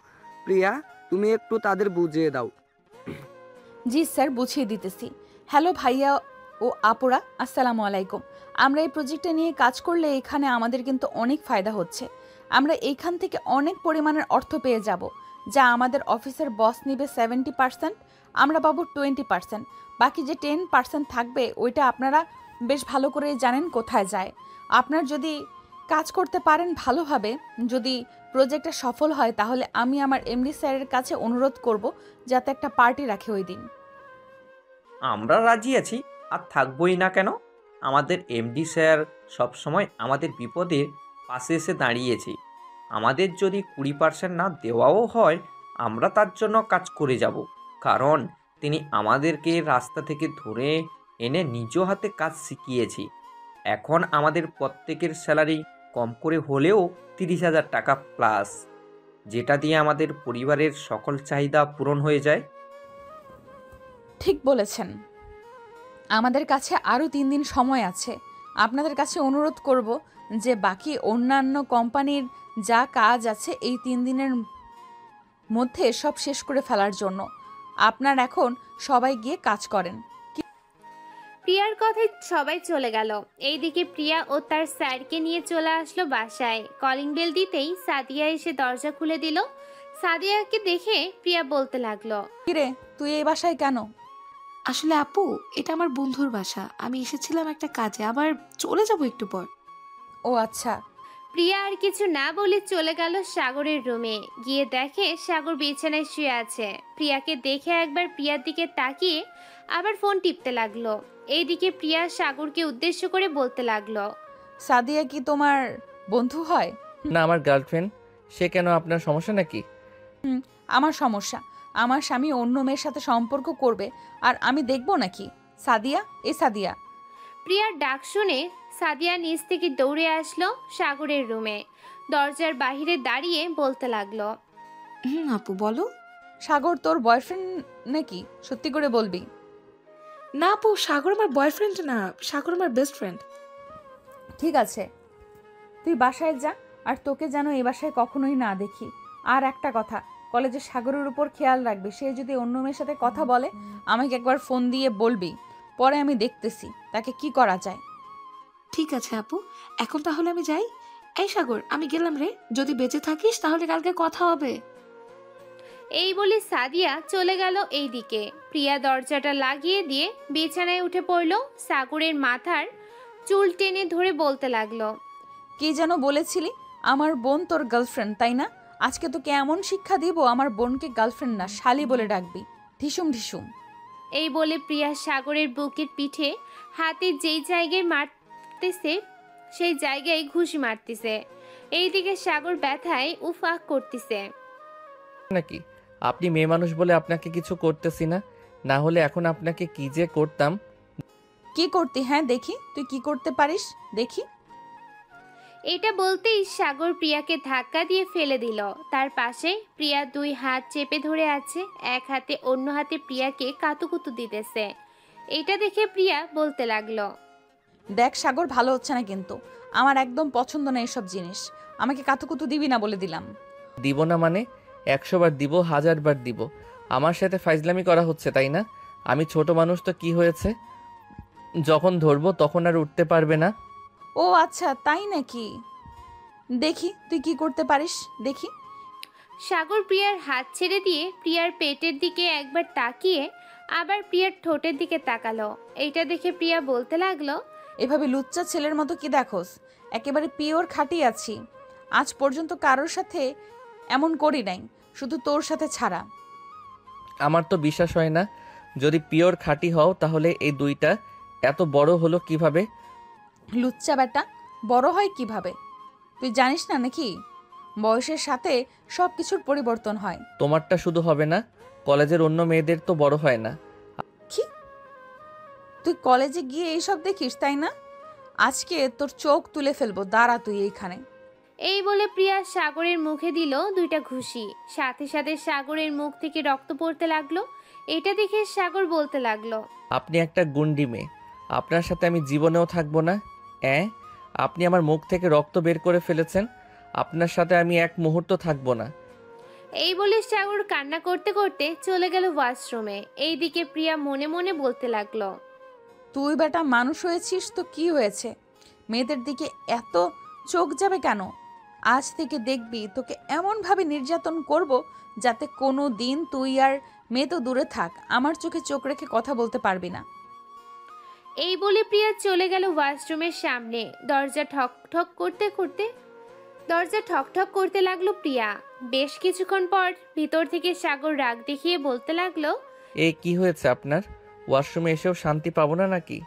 প্রিয়া, তুমি একটু তাদের বুঝিয়ে দাও। জি স্যার, বুঝিয়ে দিতেছি। হ্যালো ভাইয়া ও আপুরা, আসসালামু আলাইকুম। আমরা এই প্রজেক্টে নিয়ে কাজ করলে এখানে আমাদের কিন্তু অনেক ফায়দা হচ্ছে। আমরা এইখান থেকে অনেক পরিমাণের অর্থ পেয়ে যাব, যা আমাদের অফিসের বস নিবে 70%, আমরা পাবো 20%। বাকি যে 10% থাকবে ওইটা আপনারা বেশ ভালো করে জানেন কোথায় যায়। আপনার যদি কাজ করতে পারেন ভালোভাবে, যদি প্রজেক্টটা সফল হয়, তাহলে আমি আমার এমডি স্যারের কাছে অনুরোধ করব যাতে একটা পার্টি রাখে ওই দিন। আমরা রাজি আছি, আর থাকবোই না কেন? আমাদের এমডি স্যার সবসময় আমাদের বিপদের পাশে এসে দাঁড়িয়েছে। আমাদের যদি 20% না দেওয়াও হয়, আমরা তার জন্য কাজ করে যাব, কারণ তিনি আমাদেরকে রাস্তা থেকে ধরে এনে নিজ হাতে কাজ শিখিয়েছি। এখন আমাদের প্রত্যেকের স্যালারি কম করে হলেও 30,000 টাকা প্লাস, যেটা দিয়ে আমাদের পরিবারের সকল চাহিদা পূরণ হয়ে যায়। ঠিক বলেছেন। আমাদের কাছে আরও 3 দিন সময় আছে। আপনাদের কাছে অনুরোধ করব যে বাকি অন্যান্য কোম্পানির যা কাজ আছে এই 3 দিনের মধ্যে সব শেষ করে ফেলার জন্য। আপনার এখন সবাই গিয়ে কাজ করেন। প্রিয়ার কথায় সবাই চলে গেল। এইদিকে প্রিয়া ও তার স্যারকে নিয়ে চলে আসলো বাসায়। কলিং বেল দিতেই সাদিয়া এসে দরজা খুলে দিল। সাদিয়াকে দেখে প্রিয়া বলতে লাগলো, কিরে, তুই এই বাসায় কেন? আসলে আপু, এটা আমার বন্ধুর বাসা। আমি এসেছিলাম একটা কাজে, আবার চলে যাব একটু পর। ও আচ্ছা। প্রিয়া আর কিছু না বলে চলে গেল সাগরের রুমে। গিয়ে দেখে সাগর বিছানায় শুয়ে আছে। প্রিয়াকে দেখে একবার প্রিয়ার দিকে তাকিয়ে আবার ফোন টিপতে লাগলো। এইদিকে প্রিয়া সাগরকে উদ্দেশ্য করে বলতে লাগলো, সাদিয়া কি তোমার বন্ধু হয়? না, আমার গার্লফ্রেন্ড। সে কেন, আপনার সমস্যা নাকি? আমার সমস্যা। আমার স্বামী অন্য মেয়ের সাথে সম্পর্ক করবে আর আমি দেখব নাকি? সাদিয়া, এ সাদিয়া। প্রিয়ার ডাক শুনে সাদিয়া নিচ থেকে দৌড়ে আসলো সাগরের রুমে। দরজার বাহিরে দাঁড়িয়ে বলতে লাগলো, আপু বলো। সাগর তোর বয়ফ্রেন্ড নাকি? সত্যি করে বলবি। না আপু, সাগর আমার বয়ফ্রেন্ড না, সাগর আমার বেস্ট ফ্রেন্ড। ঠিক আছে, তুই বাসায় যা, আর তোকে যেন এই বাসায় কখনোই না দেখি। আর একটা কথা, কলেজে সাগরের উপর খেয়াল রাখবি। সে যদি অন্য মেয়ের সাথে কথা বলে আমাকে একবার ফোন দিয়ে বলবি, পরে আমি দেখতেছি তাকে কি করা যায়। ঠিক আছে আপু, এখন তাহলে আমি যাই। এই সাগর, আমি গেলাম রে। যদি বেঁচে থাকিস তাহলে কালকে কথা হবে। এই বলে সাদিয়া চলে গেল। এইদিকে প্রিয়া দরজাটা লাগিয়ে দিয়ে বিছানায় উঠে পড়ল। সাগরের মাথার চুল টেনে ধরে বলতে লাগলো, কি যেন বলেছিলি? আমার বোন তোর গার্লফ্রেন্ড, তাই না? আজকে তোকে এমন শিক্ষা দিব, আমার বোনকে গার্লফ্রেন্ড না শালি বলে ডাকবি। ঢিসুম ঢিসুম। এই বলে প্রিয়া সাগরের বুকের পিঠে হাতে যেই জায়গায় মারতেছে সেই জায়গায় ঘুষি মারতেছে। এইদিকে সাগর ব্যথায় উফাক করতেছে। নাকি আপনি মেয়ে মানুষ বলে আপনাকে কিছু করতেছি না, না হলে এখন আপনাকে কি যে করতাম। কি করতি? হ্যাঁ দেখি, তুই কি করতে পারিস দেখি। এটা বলতেই সাগর প্রিয়াকে ধাক্কা দিয়ে ফেলে দিল। তার পাশে প্রিয়া 2 হাত চেপে ধরে আছে, এক হাতে অন্য হাতে প্রিয়াকে কাতুকুতু দিতেছে। এটা দেখে প্রিয়া বলতে লাগলো, দেখ সাগর, ভালো হচ্ছে না কিন্তু। আমার একদম পছন্দ না এসব জিনিস। আমাকে কাতুকুতু দিবি না বলে দিলাম। দিব না মানে 100 বার দিব, 1000 বার দিব। আমার সাথে ফাইজলামি করা হচ্ছে, তাই না? আমি ছোট মানুষ তো কি হয়েছে, যখন ধরবো তখন আর উঠতে পারবে না। ও আচ্ছা, তাই নাকি? দেখি তুই কি করতে পারিস দেখি। সাগর প্রিয়ার হাত ছেড়ে দিয়ে প্রিয়ার পেটের দিকে একবার তাকিয়ে আবার প্রিয়ার ঠোঁটের দিকে তাকালো। এইটা দেখে প্রিয়া বলতে লাগলো, এভাবে লুচ্চা ছেলের মতো কি দেখোস? একেবারে পিওর খাঁটি আছি। আজ পর্যন্ত কারোর সাথে এমন করি নাই, শুধু তোর সাথে ছাড়া। আমার তো বিশ্বাস হয় না। যদি পিওর খাঁটি হও তাহলে এই 2টা এত বড় হলো কিভাবে? লুচ্চা বেটা, বড় হয় কিভাবে? তুই জানিস না নাকি? বয়সের সাথে সব কিছুর পরিবর্তন হয়। তোমারটা শুধু হবে না, কলেজের অন্য মেয়েদের তো বড় হয় না। কি? তুই কলেজে গিয়ে এইসব দেখিস, তাই না? আজকে তোর চোখ তুলে ফেলবো, দাঁড়া তুই এইখানে। এই বলে প্রিয়া সাগরের মুখে দিল 2টা ঘুষি। সাথে সাথে সাগরের মুখ থেকে রক্ত পড়তে লাগলো। এটা দেখে সাগর বলতে লাগলো, আপনি একটা গুন্ডি মেয়ে, আপনার সাথে আমি জীবনেও থাকবো না। আপনি আমার মুখ থেকে রক্ত বের করে ফেলেছেন। আপনার সাথে আমি এক মুহূর্ত থাকবো না। এই বলে সাগর কান্না করতে করতে চলে গেল ওয়াশরুমে। এইদিকে প্রিয়া মনে মনে বলতে লাগলো, তুই বেটা মানুষ হয়েছিস তো কি হয়েছে, মেয়েদের দিকে এত চোখ যাবে কেন? আজ থেকে দেখবি তোকে এমনভাবে নির্যাতন করব যাতে কোনো দিন তুই আর মেয়ে তো দূরে থাক, আমার চোখে চোখ রেখে কথা বলতে পারবি না। এই বলে প্রিয়া চলে গেল ওয়াশরুমের সামনে। দরজা ঠক ঠক করতে লাগলো প্রিয়া। বেশ কিছুক্ষণ পর ভিতর থেকে সাগর রাগ দেখিয়ে বলতে লাগলো, কি হয়েছে আপনার? ওয়াশরুমে এসেও শান্তি পাবো না নাকি?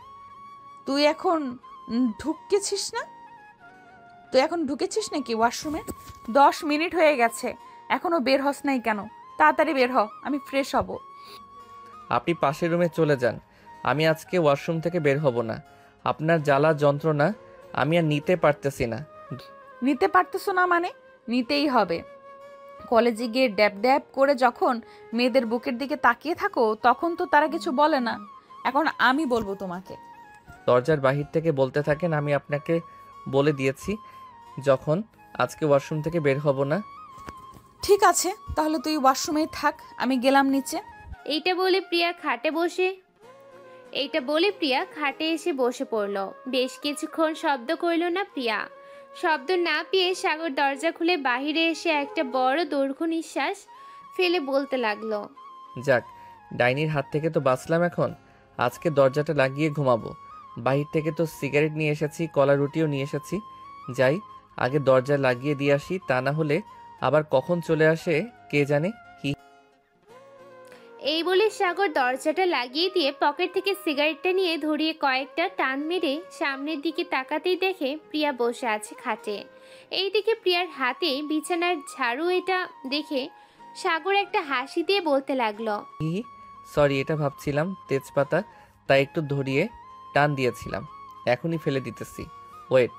তুই এখন ঢুকেছিস না? তুই এখন ঢুকেছিস নাকি ওয়াশরুমে? 10 মিনিট হয়ে গেছে, এখনো বের হস নাই কেন? তাড়াতাড়ি বের হ, আমি ফ্রেশ হব। আপনি পাশের রুমে চলে যান, আমি আজকে ওয়াশরুম থেকে বের হব না। আপনার জ্বালা যন্ত্রণা আমি আর নিতে পারতেছি না। নিতে পারতেছো না মানে? নিতেই হবে। কলেজে গিয়ে ড্যাব ড্যাব করে যখন মেয়েদের বুকের দিকে তাকিয়ে থাকো তখন তো তারা কিছু বলে না, এখন আমি বলবো তোমাকে। দরজার বাহির থেকে বলতে থাকেন, আমি আপনাকে বলে দিয়েছি যখন আজকে ওয়াশরুম থেকে বের হব না। ঠিক আছে, তাহলে তুই ওয়াশরুমেই থাক, আমি গেলাম নিচে। এইটা বলে প্রিয়া খাটে এসে বসে পড়ল। বেশ কিছুক্ষণ শব্দ করল না প্রিয়া। শব্দ না পেয়ে সাগর দরজা খুলে বাহিরে এসে একটা বড় দৈর্ঘ্য নিঃশ্বাস ফেলে বলতে লাগলো, যাক, ডাইনির হাত থেকে তো বাঁচলাম। এখন আজকে দরজাটা লাগিয়ে ঘুমাবো। বাহির থেকে তো সিগারেট নিয়ে এসেছি, কলা রুটিও নিয়ে এসেছি। যাই, আগে দরজা লাগিয়ে দিয়ে আসি, তা না হলে আবার কখন চলে আসে কে জানে। এই বলে সাগর দরজাটা লাগিয়ে দিয়ে পকেট থেকে সিগারেটটা নিয়ে ধরিয়ে কয়েকটা টান মেরে সামনের দিকে তাকাতেই দেখে প্রিয়া বসে আছে খাটে। এইদিকে প্রিয়ার হাতে বিছানার ঝাড়ু। এটা দেখে সাগর একটা হাসি দিয়ে বলতে লাগলো, সরি, এটা ভাবছিলাম তেজপাতা, তাই একটু ধরিয়ে টান দিয়েছিলাম, এখনই ফেলে দিতেছি। ওয়েট।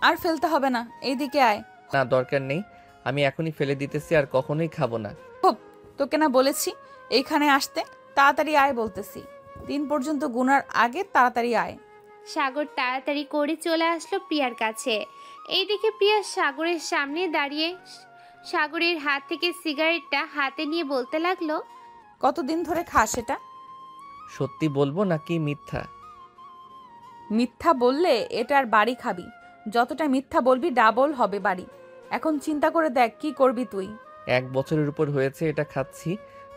আর ফেলতে হবে না, এইদিকে আয়। না, দরকার নেই, আমি এখনই ফেলে দিতেছি, আর কখনোই খাবো না। তোকে না বলেছি এইখানে আসতে? তাড়াতাড়ি আয় বলতেছি, 3 পর্যন্ত গুনার আগে তাড়াতাড়ি আয়। সাগর তাড়াতাড়ি করে চলে আসলো প্রিয়ার কাছে। এইদিকে প্রিয়া সাগরের সামনে দাঁড়িয়ে সাগরের হাত থেকে সিগারেটটা হাতে নিয়ে বলতে লাগলো, কতদিন ধরে খাস এটা? সত্যি বলবো নাকি মিথ্যা? মিথ্যা বললে এটার বাড়ি খাবি, যতটা মিথ্যা বলবি ডাবল হবে বাড়ি। এখন চিন্তা করে দেখ কি করবি তুই। 1 বছরের উপর হয়েছে এটা খাচ্ছি,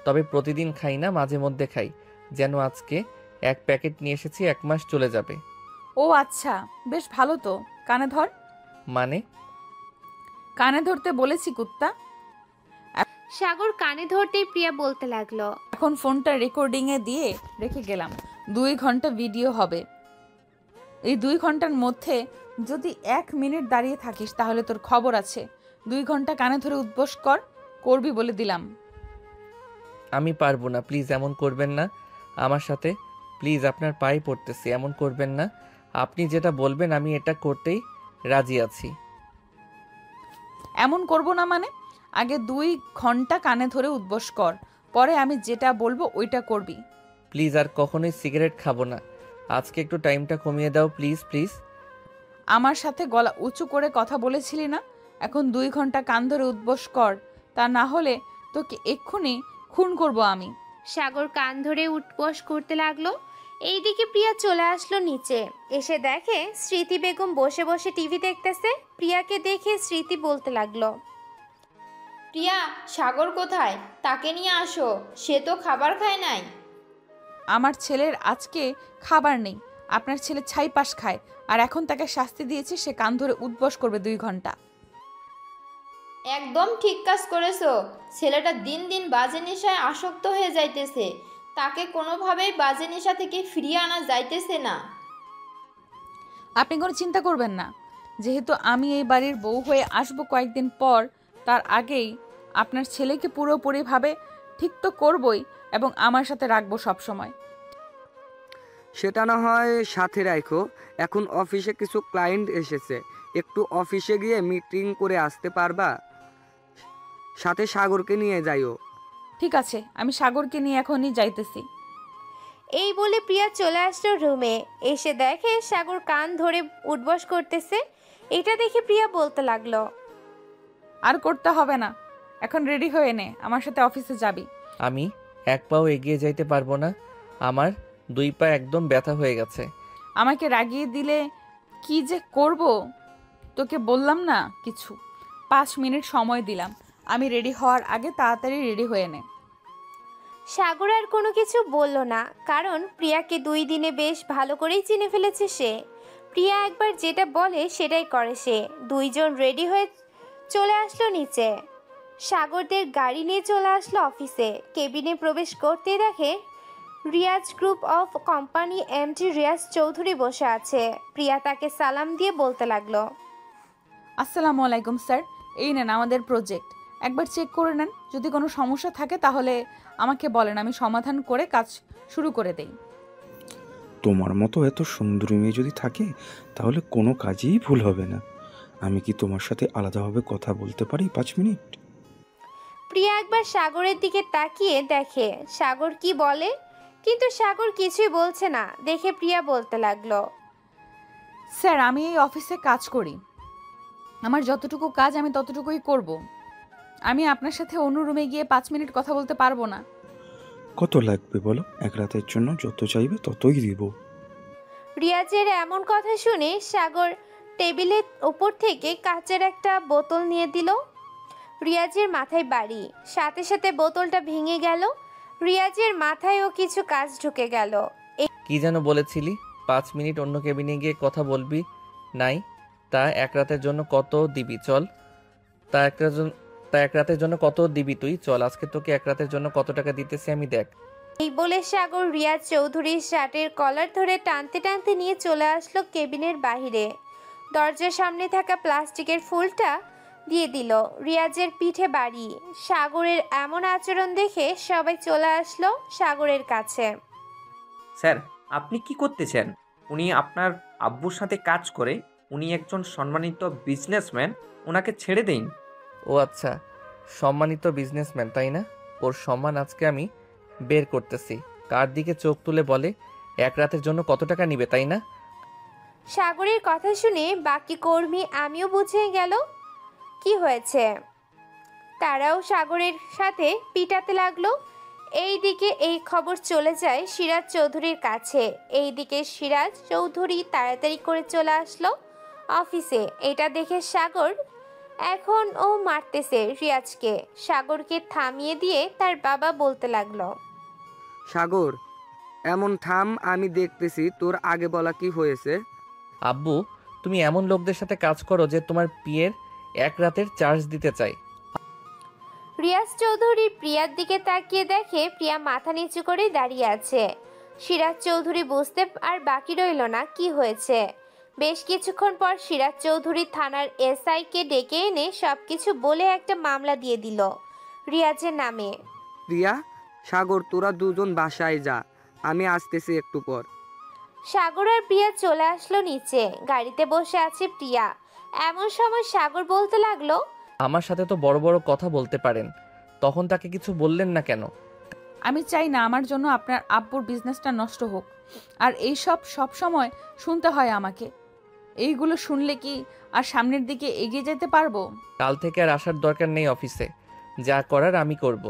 তবে প্রতিদিন খাই না, মাঝে মধ্যে খাই। যেন আজকে 1 প্যাকেট নিয়ে এসেছি, 1 মাস চলে যাবে। ও আচ্ছা, বেশ ভালো তো। কানে ধর। মানে? কানে ধরতে বলেছি কুত্তা। সাগর কানে ধরতেই প্রিয়া বলতে লাগলো, এখন ফোনটা রেকর্ডিংয়ে দিয়ে রেখে গেলাম, 2 ঘন্টা ভিডিও হবে। এই 2 ঘন্টার মধ্যে যদি 1 মিনিট দাঁড়িয়ে থাকিস তাহলে তোর খবর আছে। 2 ঘন্টা কানে ধরে উদ্বোস করবি বলে দিলাম। আমি পারবো না, প্লিজ এমন করবেন না আমার সাথে। প্লিজ, আপনার পায়ে পড়তেছি, এমন করবেন না। আপনি যেটা বলবেন আমি এটা করতেই রাজি আছি। এমন করব না মানে? আগে 2 ঘন্টা কানে ধরে উদ্বোস কর, পরে আমি যেটা বলবো ওইটা করবি। প্লিজ, আর কখনোই সিগারেট খাবো না। আজকে একটু টাইমটা কমিয়ে দাও প্লিজ প্লিজ। আমার সাথে গলা উঁচু করে কথা বলেছিলি না? এখন 2 ঘন্টা কান ধরে উদ্বোস কর, তা না হলে তোকে এক্ষুনি খুন করব আমি। সাগর কান ধরে উঠবস করতে লাগলো। এইদিকে প্রিয়া চলে আসলো নিচে। এসে দেখে স্মৃতি বেগম বসে বসে টিভি দেখতেছে। প্রিয়াকে দেখে স্মৃতি বলতে লাগলো, প্রিয়া, সাগর কোথায়? তাকে নিয়ে আসো, সে তো খাবার খায় নাই। আমার ছেলের আজকে খাবার নেই, আপনার ছেলে ছাইপাস খায়, আর এখন তাকে শাস্তি দিয়েছে, সে কান ধরে উদ্বোস করবে 2 ঘন্টা। একদম ঠিক কাজ করেছো। ছেলেটা দিন দিন বাজে নেশায় আসক্ত হয়ে যাইতেছে, তাকে কোনোভাবেই বাজে নেশা থেকে ফিরিয়ে আনা যাইতেছে না। আপনি কোনো চিন্তা করবেন না, যেহেতু আমি এই বাড়ির বউ হয়ে আসবো কয়েকদিন পর, তার আগেই আপনার ছেলেকে পুরোপুরিভাবে ঠিক তো করবই, এবং আমার সাথে রাখবো সব সময়। সেটা না হয় সাথে রাখো। এখন অফিসে কিছু ক্লায়েন্ট এসেছে, একটু অফিসে গিয়ে মিটিং করে আসতে পারবা? সাথে সাগরকে নিয়ে যাইও। ঠিক আছে, আমি সাগরকে নিয়ে এখনই যাইতেছি। এই বলে প্রিয়া চলে আসলো রুমে। এসে দেখে সাগর কান ধরে উঠবস করতেছে। এটা দেখে প্রিয়া বলতে লাগলো, আর করতে হবে না, এখন রেডি হয়ে নে, আমার সাথে অফিসে যাবি। আমি এক পাও এগিয়ে যাইতে পারবো না, আমার 2 পা একদম ব্যথা হয়ে গেছে। আমাকে রাগিয়ে দিলে কি যে করব তোকে বললাম না কিছু। 5 মিনিট সময় দিলাম, আমি রেডি হওয়ার আগে তাড়াতাড়ি রেডি হয়ে নে। সাগর আর কোনো কিছু বলল না, কারণ প্রিয়াকে 2 দিনে বেশ ভালো করেই চিনে ফেলেছে সে। প্রিয়া একবার যেটা বলে সেটাই করে সে। 2 জন রেডি হয়ে চলে আসলো নিচে। সাগরদের গাড়ি নিয়ে চলে আসলো অফিসে। কেবিনে প্রবেশ করতে দেখে Riaz group of company MD Riaz Chowdhury বসে আছে। প্রিয়া তাকে সালাম দিয়ে বলতে লাগলো, আসসালামু আলাইকুম স্যার, এই নেন আমাদের প্রজেক্ট, একবার চেক করে নেন, যদি কোনো সমস্যা থাকে তাহলে আমাকে বলেন, আমি সমাধান করে কাজ শুরু করে দেই। তোমার মতো এত সুন্দরী মেয়ে যদি থাকে তাহলে কোনো কাজেই ভুল হবে না। আমি কি তোমার সাথে আলাদাভাবে কথা বলতে পারি 5 মিনিট? প্রিয়া একবার সাগরের দিকে তাকিয়ে দেখে সাগর কি বলে, কিন্তু সাগর কিছুই বলছে না দেখে প্রিয়া বলতে লাগলো, স্যার আমি এই অফিসে কাজ করি, আমার যতটুকু কাজ আমি ততটুকুই করব। আমি আপনার সাথে অন্য রুমে গিয়ে 5 মিনিট কথা বলতে পারবো না। কত লাগবে বলো? এক রাতের জন্য যত চাইবে ততই দিব। রিয়াজের এমন কথা শুনে সাগর টেবিলের উপর থেকে কাচের একটা বোতল নিয়ে দিল। রিয়াজের মাথায় বাড়ি, সাথে সাথে বোতলটা ভেঙে গেল। রিয়াজের মাথায়ও কিছু কাজ ঢুকে গেল। কি যেন বলেছিলি? 5 মিনিট অন্য কেবিনে গিয়ে কথা বলবি নাই? তা এক রাতের জন্য কত দিবি? চল, তা এক রাতের জন্য কত দিবি তুই? চল, আজকে তোকে এক রাতের জন্য কত টাকা দিতেছি আমি, দেখ। এই বলে সাগর রিয়াজ চৌধুরীর শার্টের কলার ধরে টানতে টানতে নিয়ে চলে আসলো কেবিনের বাহিরে। দরজার সামনে থাকা প্লাস্টিকের ফুলটা দিয়ে দিল রিয়াজের পিঠে বাড়ি। সাগরের এমন আচরণ দেখে সবাই চলে আসলো সাগরের কাছে। স্যার, আপনি কি করতেছেন? উনি আপনার আব্বুর সাথে কাজ করে, উনি একজন সম্মানিত বিজনেসম্যান, ওনাকে ছেড়ে দিন। ও আচ্ছা, সম্মানিত বিজনেসম্যান তাই না? ওর সম্মান আজকে আমি বের করতেছি। কার দিকে চোখ তুলে বলে এক রাতের জন্য কত টাকা নিবে, তাই না? সাগরের কথা শুনে বাকি কর্মী আমিও বুঝে গেল কি হয়েছে। তারাও সাগরের সাথে পিটাতে লাগলো। এইদিকে এই খবর চলে যায় সিরাজ চৌধুরীর কাছে। এইদিকে সিরাজ চৌধুরী তাড়াতাড়ি করে চলে আসলো অফিসে। এটা দেখে সাগর এখন ও মারতেছে রিয়াজকে। সাগরকে থামিয়ে দিয়ে তার বাবা বলতে লাগলো, সাগর, এমন থাম, আমি দেখতেছি তোর আগে বলা কি হয়েছে। আব্বু, তুমি এমন লোকদের সাথে কাজ করো যে তোমার বিয়ের এক রাতের চার্জ দিতে চায়। রিয়াজ চৌধুরী প্রিয়ার দিকে তাকিয়ে দেখে প্রিয়া মাথা নিচু করে দাঁড়িয়ে আছে। সিরাজ চৌধুরী বুঝতে আর বাকি রইল না কি হয়েছে। বেশ কিছুক্ষণ পর সিরাজ চৌধুরী থানার এসআই কে ডেকে এনে সবকিছু বলে একটা মামলা দিয়ে দিল রিয়াজের নামে। প্রিয়া, সাগর, তোরা দুজন বাসায় যা, আমি আসতেছি একটু পর। সাগর আর প্রিয়া চলে আসলো নিচে। গাড়িতে বসে আছে প্রিয়া। এমন সময় সাগর বলতে লাগলো, আমার সাথে তো বড় বড় কথা বলতে পারেন, তখন তাকে কিছু বললেন না কেন? আমি চাই না আমার জন্য আপনার আব্বুর বিজনেসটা নষ্ট হোক, আর এই সব সময় শুনতে হয় আমাকে। এইগুলো শুনলে কি আর সামনের দিকে এগিয়ে যেতে পারবো? কাল থেকে আর আসার দরকার নেই অফিসে, যা করার আমি করব।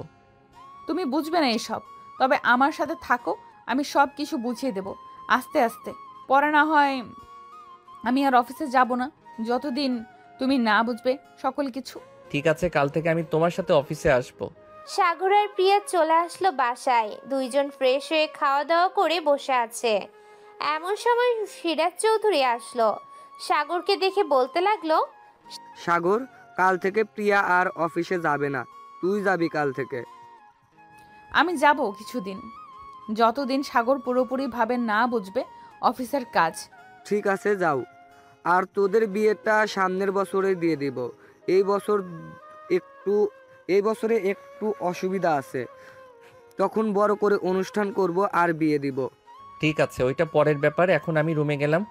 তুমি বুঝবে না এসব, তবে আমার সাথে থাকো, আমি সব কিছু বুঝিয়ে দেব আস্তে আস্তে। পরে না হয় আমি আর অফিসে যাব না, যতদিন তুমি না বুঝবে সকল কিছু। ঠিক আছে, কাল থেকে আমি তোমার সাথে অফিসে আসব। সাগর আর প্রিয়া চলে আসলো বাসায়। দুইজন ফ্রেশ হয়ে খাওয়া দাওয়া করে বসে আছে। এমন সময় সিরাজ চৌধুরী আসলো। সাগরকে দেখে বলতে লাগলো, সাগর, কাল থেকে প্রিয়া আর অফিসে যাবে না, তুই যাবি কাল থেকে। আমি যাব কিছুদিন, যতদিন সাগর পুরোপুরি ভাবে না বুঝবে অফিসের কাজ। ঠিক আছে, যাও। আর তোদের বিয়েটা সামনের বছরে দিয়ে দিব। এই বছরে একটু অসুবিধা আছে, তখন বড় করে অনুষ্ঠান করব আর বিয়ে দিব। ঠিক আছে, ওইটা পরের ব্যাপার। এখন আমি রুমে গেলাম,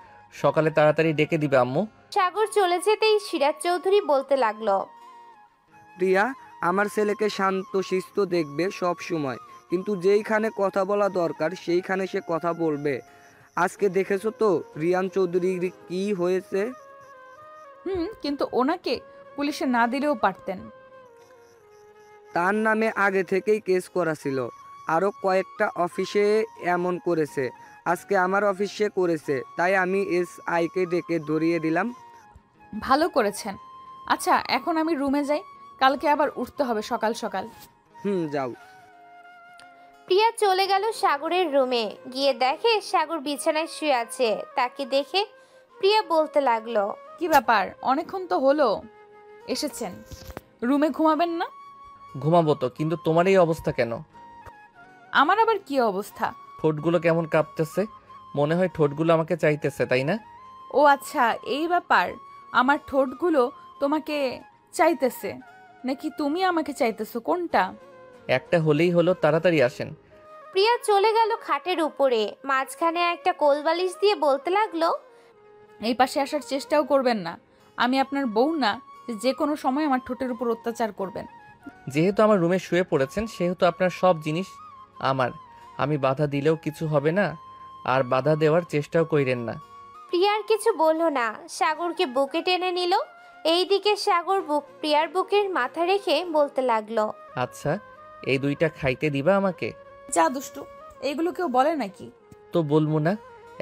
সকালে তাড়াতাড়ি ডেকে দিবে আম্মু। সাগর চলে যেতেই সিরাজ চৌধুরী বলতে লাগলো, প্রিয়া, আমার ছেলেকে শান্ত শিষ্ট দেখবে সব সময়, কিন্তু যেইখানে কথা বলা দরকার সেইখানে সে কথা বলবে। আজকে দেখেছো তো রিয়ান চৌধুরীর কি হয়েছে। কিন্তু ওনাকে পুলিশে না দিলেও পারতেন। তার নামে আগে থেকেই কেস করা ছিল। আরও কয়েকটা অফিসে এমন করেছে। আজকে আমার অফিসে করেছে, তাই আমি SIকে ডেকে ধরিয়ে দিলাম। ভালো করেছেন। আচ্ছা এখন আমি রুমে যাই, কালকে আবার উঠতে হবে সকাল সকাল। যাও। প্রিয়া চলে গেল সাগরের রুমে। গিয়ে দেখে সাগর বিছানায় শুয়ে আছে। তাকে দেখে প্রিয়া বলতে লাগলো, কি ব্যাপার, অনেকক্ষণ তো হলো এসেছেন, রুমে ঘুমাবেন না? ঘুমাবো তো, কিন্তু তোমার এই অবস্থা কেন? আমার আবার কি অবস্থা? ঠোঁটগুলো কেমন কাঁপতেছে, মনে হয় ঠোঁটগুলো আমাকে চাইতেছে, তাই না? ও আচ্ছা, এই ব্যাপার। আমার ঠোঁটগুলো তোমাকে চাইতেছে নাকি তুমি আমাকে চাইতেছো, কোনটা? একটা হলেই হলো, তাড়াতাড়ি আসেন। প্রিয়া চলে গেল খাটের উপরে, মাঝখানে একটা কোলবালিশ দিয়ে বলতে লাগলো, এই পাশে আসার চেষ্টাও করবেন না। আমি আপনার বউ না যে কোনো সময় আমার ঠোঁটের উপর অত্যাচার করবেন। যেহেতু আমার রুমে শুয়ে পড়েছেন সেহেতু আপনার সব জিনিস আমার। আমি বাধা দিলেও কিছু হবে না, আর বাধা দেওয়ার চেষ্টাও কইরেন না। প্রিয়ার কিছু বলল না, সাগরকে বুকে টেনে নিল। এইদিকে সাগর প্রিয়ার বুকের মাথা রেখে বলতে লাগলো, আচ্ছা, এই দুইটা খাইতে দিবা আমাকে? যা দুষ্টু, এইগুলো কেউ বলে নাকি? তো বলবো না,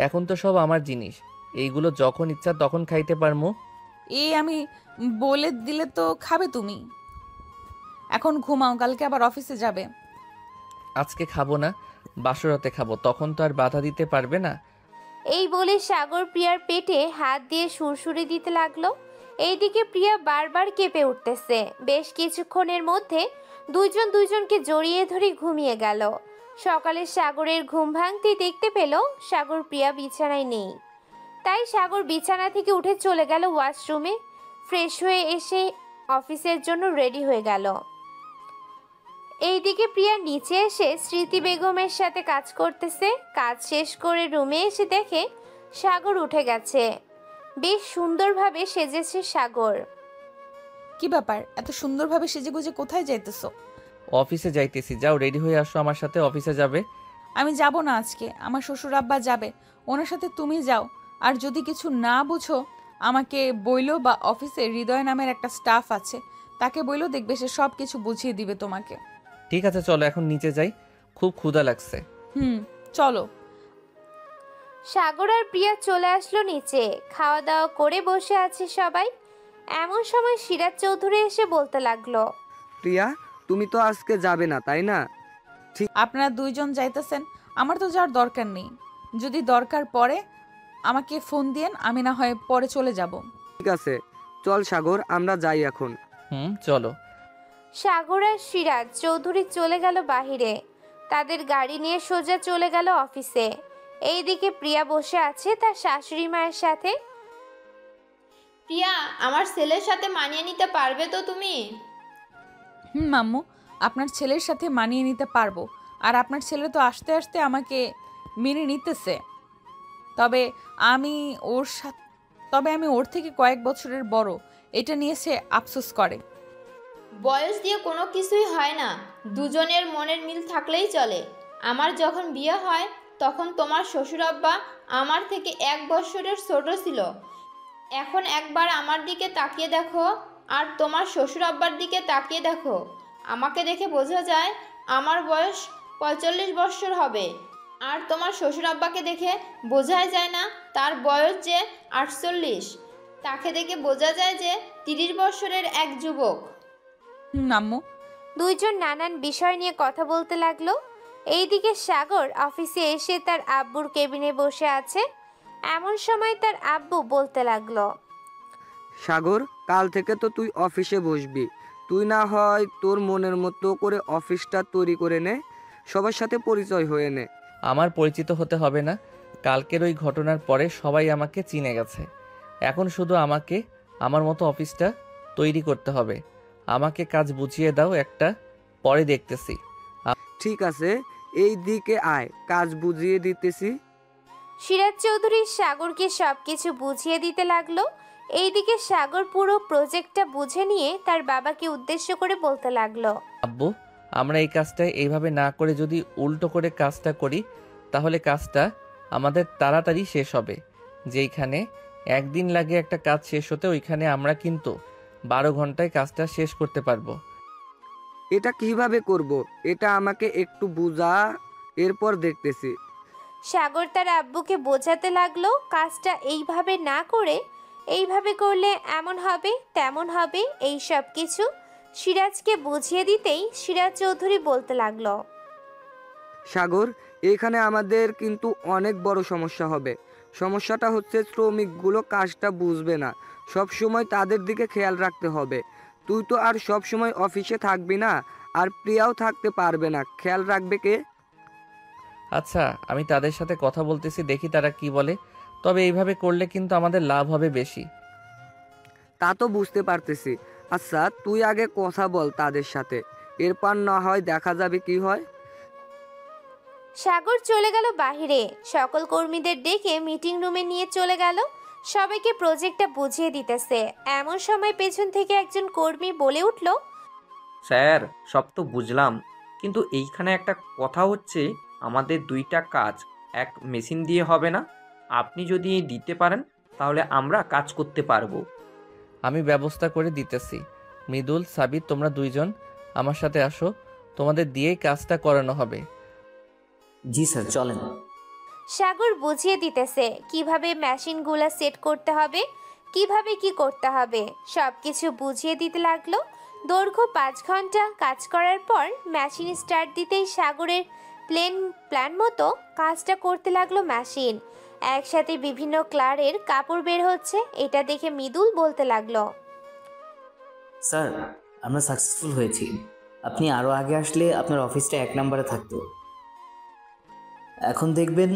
এখন তো সব আমার জিনিস, এইগুলো যখন ইচ্ছা তখন খাইতে পারমু। এই আমি বলে দিলে তো খাবে তুমি। এখন ঘুমাও, কালকে আবার অফিসে যাবে। আজকে খাবো না, বাসরাতে খাবো, তখন তো আর বাধা দিতে পারবে না। এই বলে সাগর প্রিয়ার পেটে হাত দিয়ে সুরসুরি দিতে লাগলো। এইদিকে প্রিয়া বারবার কেঁপে উঠতেছে। বেশ কিছুক্ষণের মধ্যে দুইজন দুইজনকে জড়িয়ে ধরে ঘুমিয়ে গেল। সকালে সাগরের ঘুম ভাঙতে দেখতে পেল সাগর প্রিয়া বিছানায় নেই। তাই সাগর বিছানা থেকে উঠে চলে গেল ওয়াশরুমে। ফ্রেশ হয়ে এসে অফিসের জন্য রেডি হয়ে গেল। এইদিকে প্রিয়া নিচে এসে স্মৃতি বেগমের সাথে কাজ করতেছে। কাজ শেষ করে রুমে এসে দেখে সাগর উঠে গেছে। বেশ সুন্দরভাবে সেজেছে সাগর। কি ব্যাপার, এত সুন্দরভাবে সেজেগুজে কোথায় যাইতেছো? অফিসে যাইতেছি, যাও রেডি হয়ে আসো, আমার সাথে অফিসে যাবে। আমি যাব না আজকে, আমার শ্বশুর আব্বা যাবে, ওনার সাথে তুমি যাও। আর যদি কিছু না বুঝো আমাকে বইলো, বা অফিসে হৃদয় নামের একটা স্টাফ আছে, তাকে বইলো, দেখবে সে সব কিছু বুঝিয়ে দিবে তোমাকে। ঠিক আছে চলো এখন নিচে যাই, খুব ক্ষুধা লাগছে। চলো। সাগর আর প্রিয়া চলে আসলো নিচে। খাওয়া দাওয়া করে বসে আছে সবাই। এমন সময় সিরাজ চৌধুরী এসে বলতে লাগলো, প্রিয়া, তুমি তো আজকে যাবে না তাই না? আপনারা দুইজন যাইতেছেন, আমার তো যাওয়ার দরকার নেই। যদি দরকার পড়ে আমাকে ফোন দিয়েন, আমি না হয় পরে চলে যাব। ঠিক আছে, চল সাগর, আমরা যাই এখন। চলো। সাগর আর সিরাজ চৌধুরী চলে গেল বাহিরে। তাদের গাড়ি নিয়ে সোজা চলে গেল অফিসে। এইদিকে প্রিয়া বসে আছে তার শাশুড়ি মায়ের সাথে। প্রিয়া, আমার ছেলের সাথে মানিয়ে নিতে পারবে তো তুমি? মাম্মু, আপনার ছেলের সাথে মানিয়ে নিতে পারবো। আর আপনার ছেলে তো আস্তে আস্তে আমাকে মেনে নিতেছে। তবে আমি ওর থেকে কয়েক বছরের বড়, এটা নিয়ে সে আফসোস করে। বয়স দিয়ে কোনো কিছুই হয় না, দুজনের মনের মিল থাকলেই চলে। আমার যখন বিয়ে হয় তখন তোমার শ্বশুরাব্বা আমার থেকে 1 বছরের ছোট ছিল। এখন একবার আমার দিকে তাকিয়ে দেখো আর তোমার শ্বশুরাব্বার দিকে তাকিয়ে দেখো। আমাকে দেখে বোঝা যায় আমার বয়স 45 বছর হবে, আর তোমার শ্বশুরাব্বাকে দেখে বোঝাই যায় না তার বয়স যে 48। তাকে দেখে বোঝা যায় যে 30 বছরের এক যুবক। আম্মু। দুইজন নানান বিষয় নিয়ে কথা বলতে লাগলো। এইদিকে সাগর অফিসে এসে তার আব্বুর কেবিনে বসে আছে। এমন সময় তার আব্বু বলতে লাগলো, সাগর, কাল থেকে তো তুই অফিসে বসবি। তুই না হয় তোর মনের মতো করে অফিসটা তৈরি করে নে, সবার সাথে পরিচয় হয়ে নে। আমার পরিচিত হতে হবে না, কালকের ওই ঘটনার পরে সবাই আমাকে চিনে গেছে। এখন শুধু আমাকে আমার মতো অফিসটা তৈরি করতে হবে। আমাকে কাজ বুঝিয়ে দাও একটা, পরে দেখতেছি। ঠিক আছে, এই দিকে আয়, কাজ বুঝিয়ে দিতেছি। সিরাজ চৌধুরী সাগরকে সবকিছু বুঝিয়ে দিতে লাগলো। এইদিকে সাগর পুরো প্রজেক্টটা বুঝে নিয়ে তার বাবাকে উদ্দেশ্য করে বলতে লাগলো, আব্বু, আমরা এই কাজটা এইভাবে না করে যদি উল্টো করে কাজটা করি তাহলে কাজটা আমাদের তাড়াতাড়ি শেষ হবে। যেইখানে একদিন লাগে একটা কাজ শেষ হতে, ওইখানে আমরা কিন্তু 12 ঘন্টায় কাজটা শেষ করতে পারবো। এটা কিভাবে করব? এটা আমাকে একটু বুঝা, এরপর দেখতেছি। সাগর তার আব্বুকে বোঝাতে লাগলো কাজটা এইভাবে না করে এইভাবে করলে এমন হবে তেমন হবে, এই সব কিছু সিরাজকে বুঝিয়ে দিতেই সিরাজ চৌধুরী বলতে লাগলো, সাগর, এখানে আমাদের কিন্তু অনেক বড় সমস্যা হবে। সমস্যাটা হচ্ছে শ্রমিকগুলো কাজটা বুঝবে না, সব সময় তাদের দিকে খেয়াল রাখতে হবে। তুই তো আর সব সময় অফিসে থাকবি না, আর প্রিয়াও থাকতে পারবে না, খেয়াল রাখবে কে? আচ্ছা, আমি তাদের সাথে কথা বলতেছি, দেখি তারা কি বলে। তবে এইভাবে করলে কিন্তু আমাদের লাভ হবে বেশি। তা তো বুঝতে পারতেছি। আচ্ছা, তুই আগে কথা বল তাদের সাথে, এরপর না হয় দেখা যাবে কি হয়। সাগর চলে গেল বাহিরে, সকল কর্মীদের ডেকে মিটিং রুমে নিয়ে চলে গেল, সবাইকে প্রজেক্টটা বুঝিয়ে দিতেছে। এমন সময় পেছন থেকে একজন কর্মী বলে উঠল, স্যার, সব তো বুঝলাম, কিন্তু এইখানে একটা কথা হচ্ছে, আমাদের 2টা কাজ এক মেশিন দিয়ে হবে না। আপনি যদি দিতে পারেন তাহলে আমরা কাজ করতে পারবো। আমি ব্যবস্থা করে দিতেছি। মৃদুল, সাবিত, তোমরা 2 জন আমার সাথে আসো, তোমাদের দিয়েই কাজটা করানো হবে। জি স্যার, চলেন। সাগর বুঝিয়ে দিতেছে কিভাবে মেশিনগুলো সেট করতে হবে, কিভাবে কি করতে হবে, সব কিছু বুঝিয়ে দিতে লাগলো। দৈর্ঘ্য 5 ঘন্টা কাজ করার পর মেশিন স্টার্ট দিতেই সাগরের প্ল্যান মতো কাজটা করতে লাগলো মেশিন। একসাথে বিভিন্ন কালারের কাপড় বের হচ্ছে, এটা দেখে মৃদুল বলতে লাগলো, স্যার, আমরা সাকসেসফুল হয়েছি। আপনি আরও আগে আসলে আপনার অফিসটা 1 নম্বরে থাকতো। এখন দেখবেন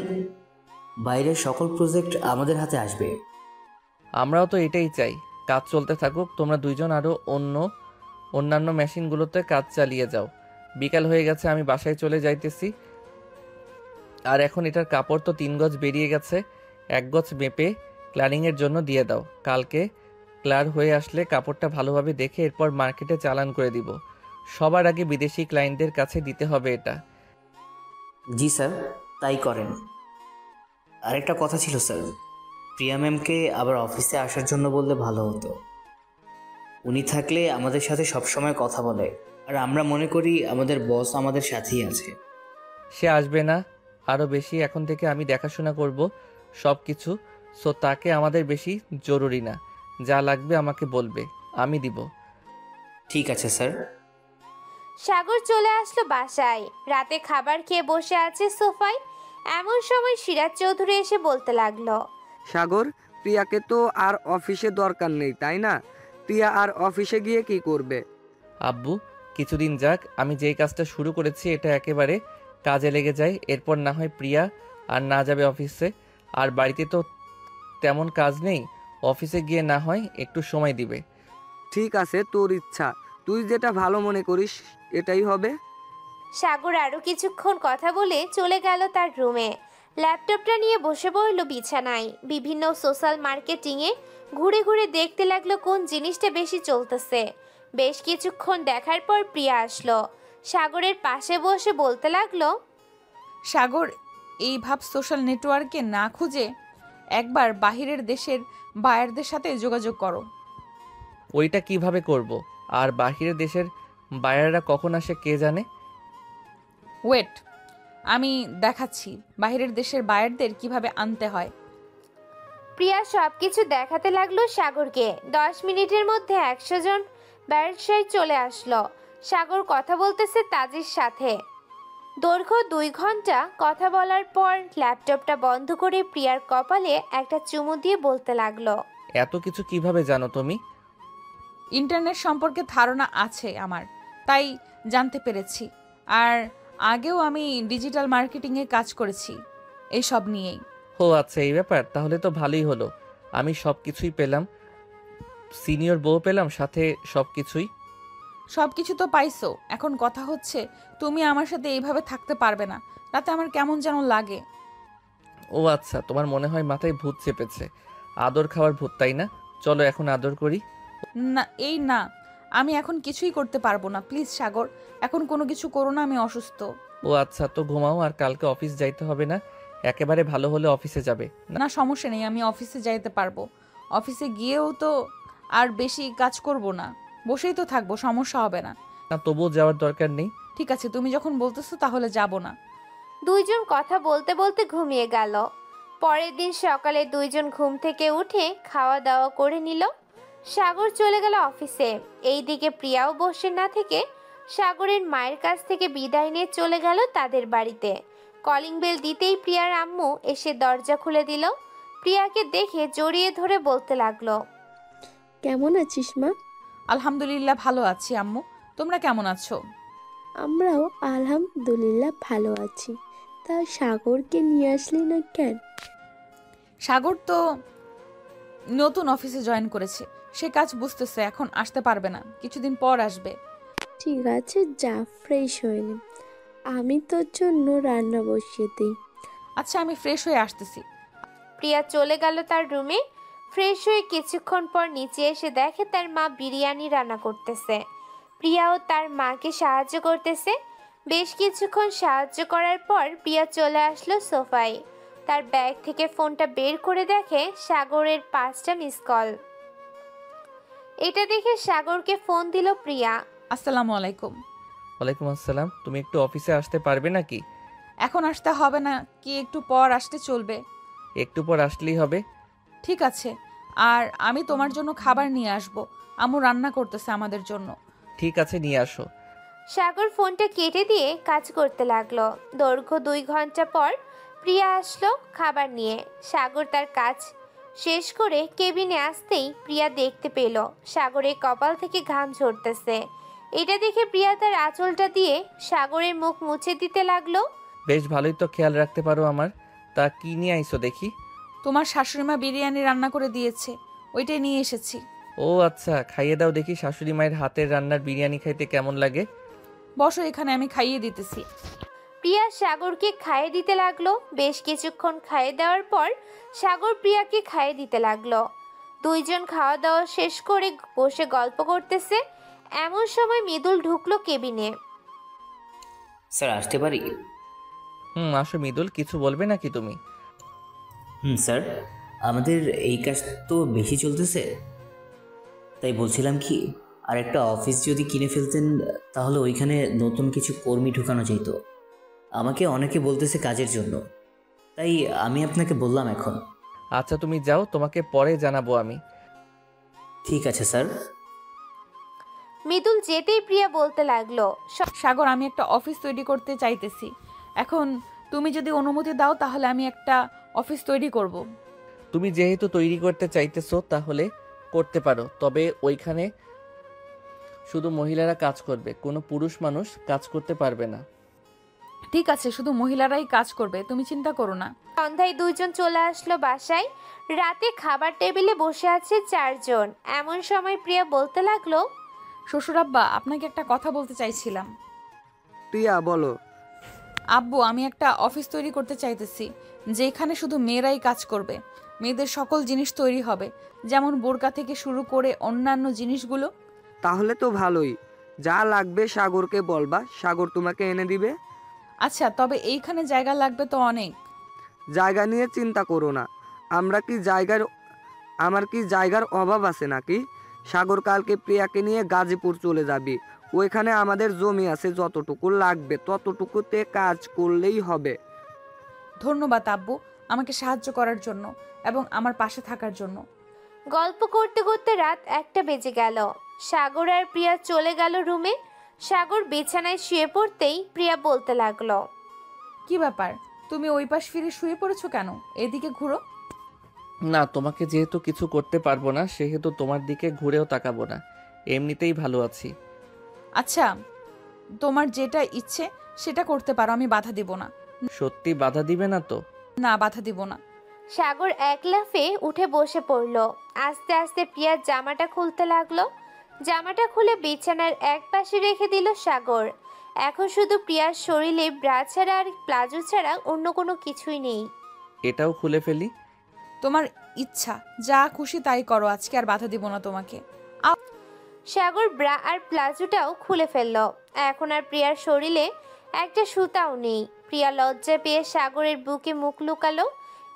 বাইরের সকল প্রজেক্ট আমাদের হাতে আসবে। আমরাও তো এটাই চাই, কাজ চলতে থাকুক, তোমরা 2 জন আরও অন্যান্য মেশিনগুলোতে কাজ চালিয়ে যাও। বিকাল হয়ে গেছে, আমি বাসায় চলে যাইতেছি। আর এখন এটার কাপড় তো 3 গজ বেরিয়ে গেছে, 1 গজ মেপে ক্লারিংয়ের জন্য দিয়ে দাও। কালকে ক্লার হয়ে আসলে কাপড়টা ভালোভাবে দেখে এরপর মার্কেটে চালান করে দিব। সবার আগে বিদেশি ক্লায়েন্টদের কাছে দিতে হবে এটা। জি স্যার, তাই করেন। আরেকটা কথা ছিল স্যার, প্রিয়া ম্যামকে আবার অফিসে আসার জন্য বললে ভালো হতো। উনি থাকলে আমাদের সাথে সবসময় কথা বলে, আর আমরা মনে করি আমাদের বস আমাদের সাথেই আছে। সে আসবে না, আরও বেশি এখন থেকে আমি দেখাশোনা করব সব কিছু। সো তাকে আমাদের বেশি জরুরি না, যা লাগবে আমাকে বলবে, আমি দিব। ঠিক আছে স্যার। সাগর চলে আসলো বাসায়। রাতে খাবার খেয়ে বসে আছে সোফায়, এমন সময় সিরাজ চৌধুরী এসে বলতে লাগলো, সাগর, প্রিয়াকে তো আর অফিসে দরকার নেই, তাই না? প্রিয়া আর অফিসে গিয়ে কি করবে? আব্বু, কিছুদিন যাক, আমি যেই কাজটা শুরু করেছি এটা একেবারে কাজে লেগে যায়, এরপর না হয় প্রিয়া আর না যাবে অফিসে। আর বাড়িতে তো তেমন কাজ নেই, অফিসে গিয়ে না হয় একটু সময় দিবে। ঠিক আছে, তোর ইচ্ছা, তুই যেটা ভালো মনে করিস এটাই হবে। সাগর আরো কিছুক্ষণ কথা বলে চলে গেল তার রুমে। ল্যাপটপটা নিয়ে বসে পড়ল বিছানায়। বিভিন্ন সোশ্যাল মার্কেটিংয়ে ঘুরে ঘুরে দেখতে লাগলো কোন জিনিসটা বেশি চলতেছে। বেশ কিছুক্ষণ দেখার পর প্রিয়া আসলো, সাগরের পাশে বসে বলতে লাগলো, সাগর, এই ভাব সোশ্যাল নেটওয়ার্কে না খুঁজে একবার বাহিরের দেশের বায়ারদের সাথে যোগাযোগ করো। ওইটা কিভাবে করব? আর বাহিরের দেশের বায়াররা কখন আসে কে জানে? ওয়েট, আমি দেখাচ্ছি বাহিরের দেশের বায়ারদের কিভাবে আনতে হয়। প্রিয়া সবকিছু দেখাতে লাগলো সাগরকে। 10 মিনিটের মধ্যে 100 জন ব্যবসায়ী চলে আসলো। সাগর কথা বলতেছে তাজির সাথে। দৈর্ঘ্য 2 ঘন্টা কথা বলার পর ল্যাপটপটা বন্ধ করে প্রিয়ার কপালে একটা চুমু দিয়ে বলতে লাগলো, এত কিছু কিভাবে জানো তুমি? ইন্টারনেট সম্পর্কে ধারণা আছে আমার, তাই জানতে পেরেছি। আর আগেও আমি ডিজিটাল মার্কেটিংয়ে কাজ করেছি এইসব নিয়েই। ও আচ্ছা, এই ব্যাপার, তাহলে তো ভালোই হলো। আমি সব কিছুই পেলাম, সিনিয়র বউ পেলাম, সাথে সব কিছুই। সব কিছু তো পাইছো, এখন কথা হচ্ছে তুমি আমার সাথে এইভাবে থাকতে পারবে না। রাতে আমার কেমন যেন লাগে। ও আচ্ছা, তোমার মনে হয় মাথায় ভূত চেপেছে, আদর খাওয়ার ভূত, তাই না? চলো এখন আদর করি। না, এই না, আমি এখন কিছুই করতে পারবো না, প্লিজ সাগর, এখন কোনো কিছু করো না, আমি অসুস্থ। ও আচ্ছা, তো ঘুমাও, আর কালকে অফিস যাইতে হবে না। একেবারে ভালো হলে অফিসে যাবে। না সমস্যা নেই, আমি অফিসে যাইতে পারবো। অফিসে গিয়েও তো আর বেশি কাজ করব না, বসেই তো থাকবো, সমস্যা হবে না। না, তবুও যাওয়ার দরকার নেই। ঠিক আছে, তুমি যখন বলতেছো তাহলে যাব না। দুইজন কথা বলতে বলতে ঘুমিয়ে গেল। পরের দিন সকালে দুইজন ঘুম থেকে উঠে খাওয়া দাওয়া করে নিল। সাগর চলে গেল অফিসে। এইদিকে প্রিয়াও বসে না থেকে সাগরের মায়ের কাছ থেকে বিদায় নিয়ে চলে গেল তাদের বাড়িতে। কলিং বেল দিতেই প্রিয়ার আম্মু এসে দরজা খুলে দিল। প্রিয়াকে দেখে জড়িয়ে ধরে বলতে লাগলো, কেমন আছিস মা? আলহামদুলিল্লাহ ভালো আছি আম্মু, তোমরা কেমন আছো? আমরাও আলহামদুলিল্লাহ ভালো আছি। তা সাগরকে নিয়ে আসলি না কেন? সাগর তো নতুন অফিসে জয়েন করেছে, সে কাজ বুঝতেছে, এখন আসতে পারবে না, কিছুদিন পর আসবে। ঠিক আছে, যা ফ্রেশ হয়ে নে, আমি তোর জন্য রান্না বসিয়ে দিই। আচ্ছা, আমি ফ্রেশ হয়ে আসতেছি। প্রিয়া চলে গেল তার রুমে। ফ্রেশ হয়ে কিছুক্ষণ পর নিচে এসে দেখে তার মা বিরিয়ানি রান্না করতেছে। প্রিয়াও তার মাকে সাহায্য করতেছে। বেশ কিছুক্ষণ সাহায্য করার পর প্রিয়া চলে আসলো সোফায়। তার ব্যাগ থেকে ফোনটা বের করে দেখে সাগরের 5টা মিস কল। এটা দেখে সাগরকে ফোন দিল প্রিয়া। আসসালামু আলাইকুম। ওয়ালাইকুম আসসালাম। তুমি একটু অফিসে আসতে পারবে নাকি? এখন আসতে হবে না কি, একটু পর আসতে চলবে? একটু পর আসলেই হবে। ঠিক আছে, আর আমি তোমার জন্য খাবার নিয়ে আসব, আম্মু রান্না করতেছে আমাদের জন্য। ঠিক আছে, নিয়ে আসো। সাগর ফোনটা কেটে দিয়ে কাজ করতে লাগলো। দৈর্ঘ্য 2 ঘন্টা পর প্রিয়া আসলো খাবার নিয়ে। সাগর তার কাজ শেষ করে কেবিনে আসতেই প্রিয়া দেখতে পেল সাগরের কপাল থেকে ঘাম ঝরতেছে। এটা দেখে প্রিয়া তার আঁচলটা দিয়ে সাগরের মুখ মুছে দিতে লাগলো। বেশ ভালোই তো খেয়াল রাখতে পারো আমার। তা কি নিয়ে আইছো দেখি? তোমার শাশুড়িমা বিরিয়ানি রান্না করে দিয়েছে, ওইটাই নিয়ে এসেছি। ও আচ্ছা, খাইয়ে দাও দেখি শাশুড়ি মায়ের হাতের রান্নার বিরিয়ানি খাইতে কেমন লাগে। বসো এখানে, আমি খাইয়ে দিতেছি। প্রিয়া সাগরকে খাইয়ে দিতে লাগলো। বেশ কিছুক্ষণ খাইয়ে দেওয়ার পর সাগর প্রিয়াকে খাইয়ে দিতে লাগলো। দুইজন খাওয়া দাওয়া শেষ করে বসে গল্প করতেছে। এমন সময় মৃদুল ঢুকলো কেবিনে। স্যার আসতে পারি? আসো মৃদুল, কিছু বলবে নাকি তুমি? স্যার, আমাদের এই কাজ তো বেশি চলতেছে, তাই বলছিলাম কি, আর একটা অফিস যদি কিনে ফেলতেন তাহলে ওইখানে নতুন কিছু কর্মী ঢুকানো যেত। আমাকে অনেকে বলতেছে কাজের জন্য, তাই আমি আপনাকে বললাম এখন। আচ্ছা তুমি যাও, তোমাকে পরে জানাবো আমি। ঠিক আছে স্যার। মৃদুল যেতেই প্রিয়া বলতে লাগলো, সাগর, আমি একটা অফিস তৈরি করতে চাইতেছি, এখন তুমি যদি অনুমতি দাও তাহলে আমি একটা অফিস তৈরি করব। তুমি যেহেতু তৈরি করতে চাইতেছো তাহলে করতে পারো, তবে ওইখানে শুধু মহিলারা কাজ করবে, কোনো পুরুষ মানুষ কাজ করতে পারবে না। ঠিক আছে, শুধু মহিলারাই কাজ করবে, তুমি চিন্তা করো না। সন্ধ্যায় দুইজন চলে আসলো বাসায়। রাতে খাবার টেবিলে বসে আছে 4 জন। এমন সময় প্রিয়া বলতে লাগলো, শ্বশুরাব্বা, আপনাকে একটা কথা বলতে চাইছিলাম। প্রিয়া বলো। আব্বু, আমি একটা অফিস তৈরি করতে চাইতেছি, যেখানে শুধু মেয়েরাই কাজ করবে, মেয়েদের সকল জিনিস তৈরি হবে, যেমন বোরকা থেকে শুরু করে অন্যান্য জিনিসগুলো। তাহলে তো ভালোই, যা লাগবে সাগরকে বলবা, সাগর তোমাকে এনে দিবে। আচ্ছা, তবে এইখানে জায়গা লাগবে তো অনেক। জায়গা নিয়ে চিন্তা করো না, আমার কি জায়গার অভাব আছে নাকি? সাগর কালকে প্রিয়াকে নিয়ে গাজীপুর চলে যাবি, ওইখানে আমাদের জমি আছে, যতটুকু লাগবে ততটুকুতে কাজ করলেই হবে। ধন্যবাদ আব্বু, আমাকে সাহায্য করার জন্য এবং আমার পাশে থাকার জন্য। গল্প করতে করতে রাত 1টা বেজে গেল। সাগর আর প্রিয়া চলে গেল রুমে। সাগর বিছানায় শুয়ে পড়তেই প্রিয়া বলতে লাগলো, কি ব্যাপার, তুমি ওই পাশ ফিরে শুয়ে পড়েছো কেন? এদিকে ঘুরো। না, তোমাকে যেহেতু কিছু করতে পারবো না সেহেতু তোমার দিকে ঘুরেও তাকাবো না, এমনিতেই ভালো আছি। আচ্ছা, তোমার যেটা ইচ্ছে সেটা করতে পারো, আমি বাধা দিব না। সত্যি বাধা দিবে না তো? না, বাধা দিব না। সাগর এক লাফে উঠে বসে পড়লো। আস্তে আস্তে প্রিয়ার জামাটা খুলতে লাগলো। জামাটা খুলে বিছানার এক পাশে রেখে দিল সাগর। এখন শুধু প্রিয়ার শরীরে ব্রা ছাড়া আর প্লাজো ছাড়া অন্য কোনো কিছুই নেই। এটাও খুলে ফেলি? তোমার ইচ্ছা, যা খুশি তাই করো, আজকে আর বাধা দিব না তোমাকে। সাগর ব্রা আর প্লাজোটাও খুলে ফেলল। এখন আর প্রিয়ার শরীরে একটা সুতাও নেই। প্রিয়া লজ্জা পেয়ে সাগরের বুকে মুখ লুকালো।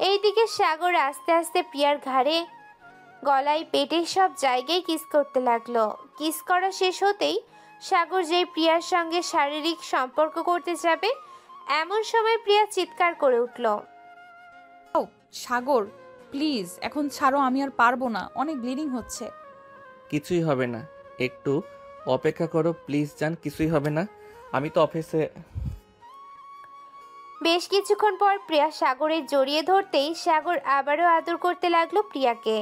এইদিকে সাগর আস্তে আস্তে প্রিয়ার ঘাড়ে, গলায়, পেটে সব জায়গায় কিস করতে লাগলো। কিস করা শেষ হতেই সাগর যেই প্রিয়ার সঙ্গে শারীরিক সম্পর্ক করতে যাবে, এমন সময় প্রিয়া চিৎকার করে উঠল। ও সাগর, প্লিজ এখন ছাড়ো, আমি আর পারবো না, অনেক ব্লিডিং হচ্ছে। কিছুই হবে না, একটু অপেক্ষা করো প্লিজ জান, কিছুই হবে না। আমি তো অফিসে। বেশ কিছুক্ষণ পর প্রিয়া সাগরের জড়িয়ে ধরতেই সাগর আবারও আদর করতে লাগলো প্রিয়াকে।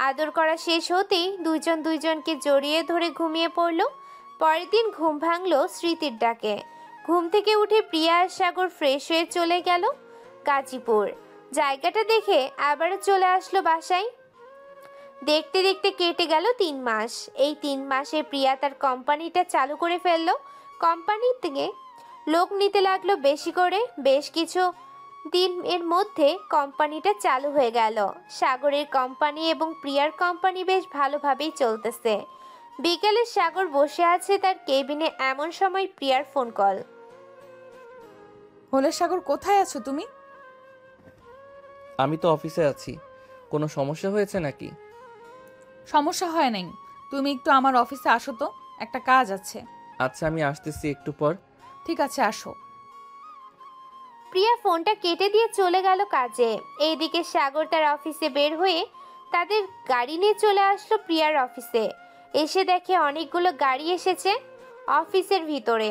আদর করা শেষ হতেই দুইজন দুইজনকে জড়িয়ে ধরে ঘুমিয়ে পড়ল। পরের দিন ঘুম ভাঙলো স্মৃতির ডাকে। ঘুম থেকে উঠে প্রিয়া আর সাগর ফ্রেশ হয়ে চলে গেল গাজীপুর। জায়গাটা দেখে আবারও চলে আসলো বাসায়। দেখতে দেখতে কেটে গেল 3 মাস। এই 3 মাসে প্রিয়া তার কোম্পানিটা চালু করে ফেললো। কোম্পানি থেকে লোক নিতে লাগলো বেশি করে। বেশ কিছু দিন এর মধ্যে কোম্পানিটা চালু হয়ে গেল। সাগরের কোম্পানি এবং প্রিয়ার কোম্পানি বেশ ভালোভাবেই চলতেছে। বিকেলে সাগর বসে আছে তার কেবিনে, এমন সময় প্রিয়ার ফোন কল। হলে সাগর, কোথায় আছো তুমি? আমি তো অফিসে আছি। কোনো সমস্যা হয়েছে নাকি? সমস্যা হয় নাই, তুমি একটু আমার অফিসে আসো তো, একটা কাজ আছে। আচ্ছা আমি আসতেছি একটু পর। ঠিক আছে, আসো। প্রিয়া ফোনটা কেটে দিয়ে চলে গেল কাজে। এইদিকে সাগর তার অফিসে বের হয়ে তাদের গাড়ি নিয়ে চলে আসলো প্রিয়ার অফিসে। এসে দেখে অনেকগুলো গাড়ি এসেছে অফিসের ভিতরে।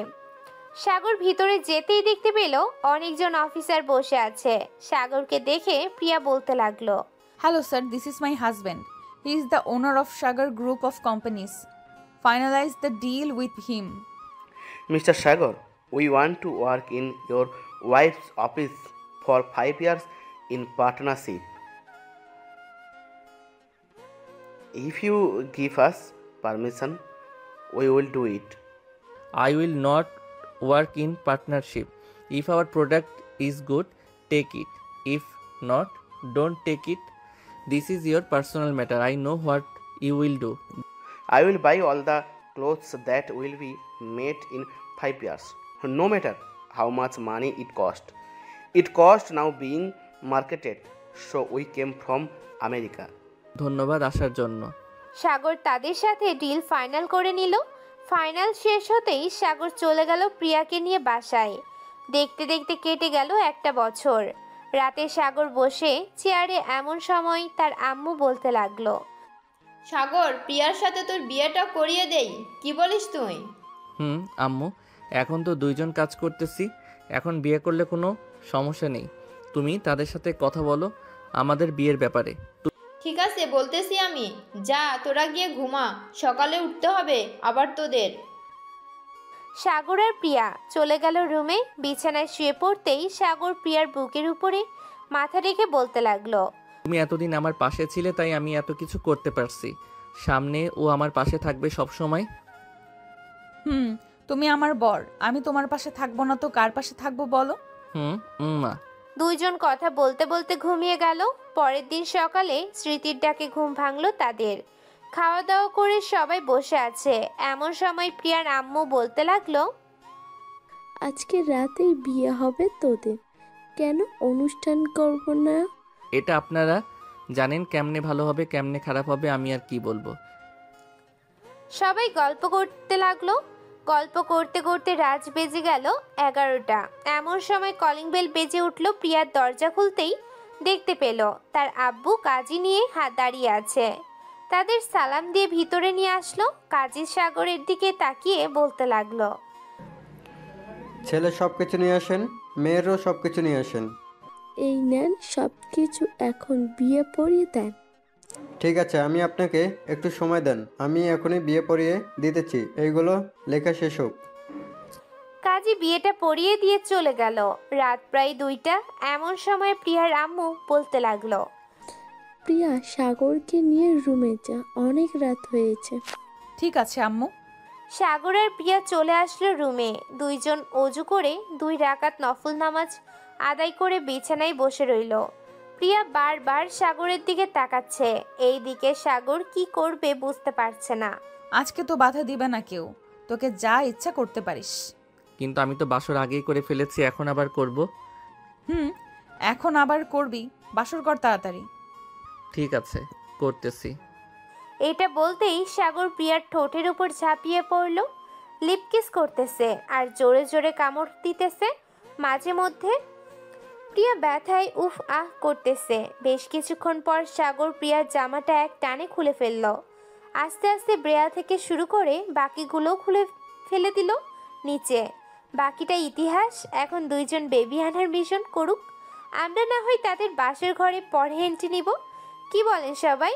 সাগর ভিতরে যেতেই দেখতে পেল অনেকজন অফিসার বসে আছে। সাগরকে দেখে প্রিয়া বলতে লাগলো, hello sir, this is my husband. He is the owner of Sagar group of companies. Finalise the deal with him. Mr. Sagar, we want to work in your wife's office for 5 years in partnership. If you give us permission, we will do it. I will not work in partnership. If our product is good, take it. If not, don't take it. This is your personal matter. I know what you will do. I will buy all the clothes that will be made in 5 years, no matter how much money it cost. It cost now being marketed, so we came from America. ধন্যবাদ আসার জন্য। সাগর তাদের সাথে deal final করে নিল। Final শেষ হতেই সাগর চলে গেল প্রিয়াকে নিয়ে বাসায়। দেখতে দেখতে কেটে গেল 1 বছর। রাতে সাগর বসে চেয়ারে, এমন সময় তার আম্মু বলতে লাগলো, সাগর, প্রিয়ার সাথে তোর বিয়েটা করিয়ে দেই, কি বলিস তুই? আম্মু, এখন তো 2 জন কাজ করতেছি, এখন বিয়ে করলে কোনো সমস্যা নেই। তুমি তাদের সাথে কথা বলো আমাদের বিয়ের ব্যাপারে। ঠিক আছে, বলতেছি আমি। যা, তোরা গিয়ে ঘুমা, সকালে উঠতে হবে আবার তোদের। সাগর আর প্রিয়া চলে গেল রুমে। বিছানায় শুয়ে পড়তেই সাগর প্রিয়ার বুকের উপরে মাথা রেখে বলতে লাগলো, তুমি এতদিন আমার পাশে ছিলে তাই আমি এত কিছু করতে পারছি। সামনে ও আমার পাশে থাকবে সব সময়। তুমি আমার বর, আমি তোমার পাশে থাকবো না তো কার পাশে থাকবো বলো? মা। 2 জন কথা বলতে বলতে ঘুমিয়ে গেল। পরের দিন সকালে স্মৃতির ডাকে ঘুম ভাঙলো তাদের। খাওয়া দাওয়া করে সবাই বসে আছে, এমন সময় প্রিয়ার আম্মু বলতে লাগলো, আজকে রাতেই বিয়ে হবে তোদের, কেন অনুষ্ঠান করব না? এটা আপনারা জানেন কেমনে ভালো হবে কেমনে খারাপ হবে, আমি আর কি বলবো। সবাই গল্প করতে লাগলো। গল্প করতে করতে রাত বেজে গেল 11টা। এমন সময় কলিং বেল বেজে উঠলো। প্রিয়ার দরজা খুলতেই দেখতে পেল তার আব্বু কাজী নিয়ে দাঁড়িয়ে আছে। তাদের সালাম দিয়ে ভিতরে নিয়ে আসলো। কাজী সাগরের দিকে তাকিয়ে বলতে লাগলো, ছেলে সব কিছু নিয়ে আসেন, মেয়েরও সব কিছু নিয়ে আসেন। এই নেন সব কিছু, এখন বিয়ে পড়িয়ে দেন। ঠিক আছে, আমি আপনাকে একটু সময় দেন, আমি এখনই বিয়ে পড়িয়ে দিতেছি, এইগুলো লেখা শেষ হোক। কাজী বিয়েটা পড়িয়ে দিয়ে চলে গেল। রাত প্রায় 2টা। এমন সময় প্রিয়ার আম্মু বলতে লাগলো, প্রিয়া, সাগরকে নিয়ে রুমে যা, অনেক রাত হয়েছে। ঠিক আছে আম্মু। সাগর আর প্রিয়া চলে আসলো রুমে। 2 জন অজু করে 2 রাকাত নফল নামাজ আদায় করে বিছানায় বসে রইল। প্রিয়া বারবার সাগরের দিকে তাকাচ্ছে। এই দিকে সাগর কি করবে বুঝতে পারছে না। আজকে তো বাধা দিবে না কেউ, তোকে যা ইচ্ছা করতে পারিস। কিন্তু আমি তো বাসর আগেই করে ফেলেছি, এখন আবার করব? এখন আবার করবি, বাসর কর তাড়াতাড়ি। ঠিক আছে, করতেছি। এটা বলতেই সাগর প্রিয়ার ঠোঁটের উপর ঝাঁপিয়ে পড়ল, লিপ কিস করতেছে আর জোরে জোরে কামড় দিতেছে। মাঝে মধ্যে প্রিয়া ব্যথায় উফ আহ করতেছে। বেশ কিছুক্ষণ পর সাগর প্রিয়ার জামাটা এক টানে খুলে ফেলল। আস্তে আস্তে ব্রেয়া থেকে শুরু করে বাকিগুলো খুলে ফেলে দিল নিচে। বাকিটা ইতিহাস। এখন দুইজন বেবি আনার মিশন করুক, আমরা না হয় তাদের বাসের ঘরে পরে এন্ট্রি নিব। কি বলেন সবাই?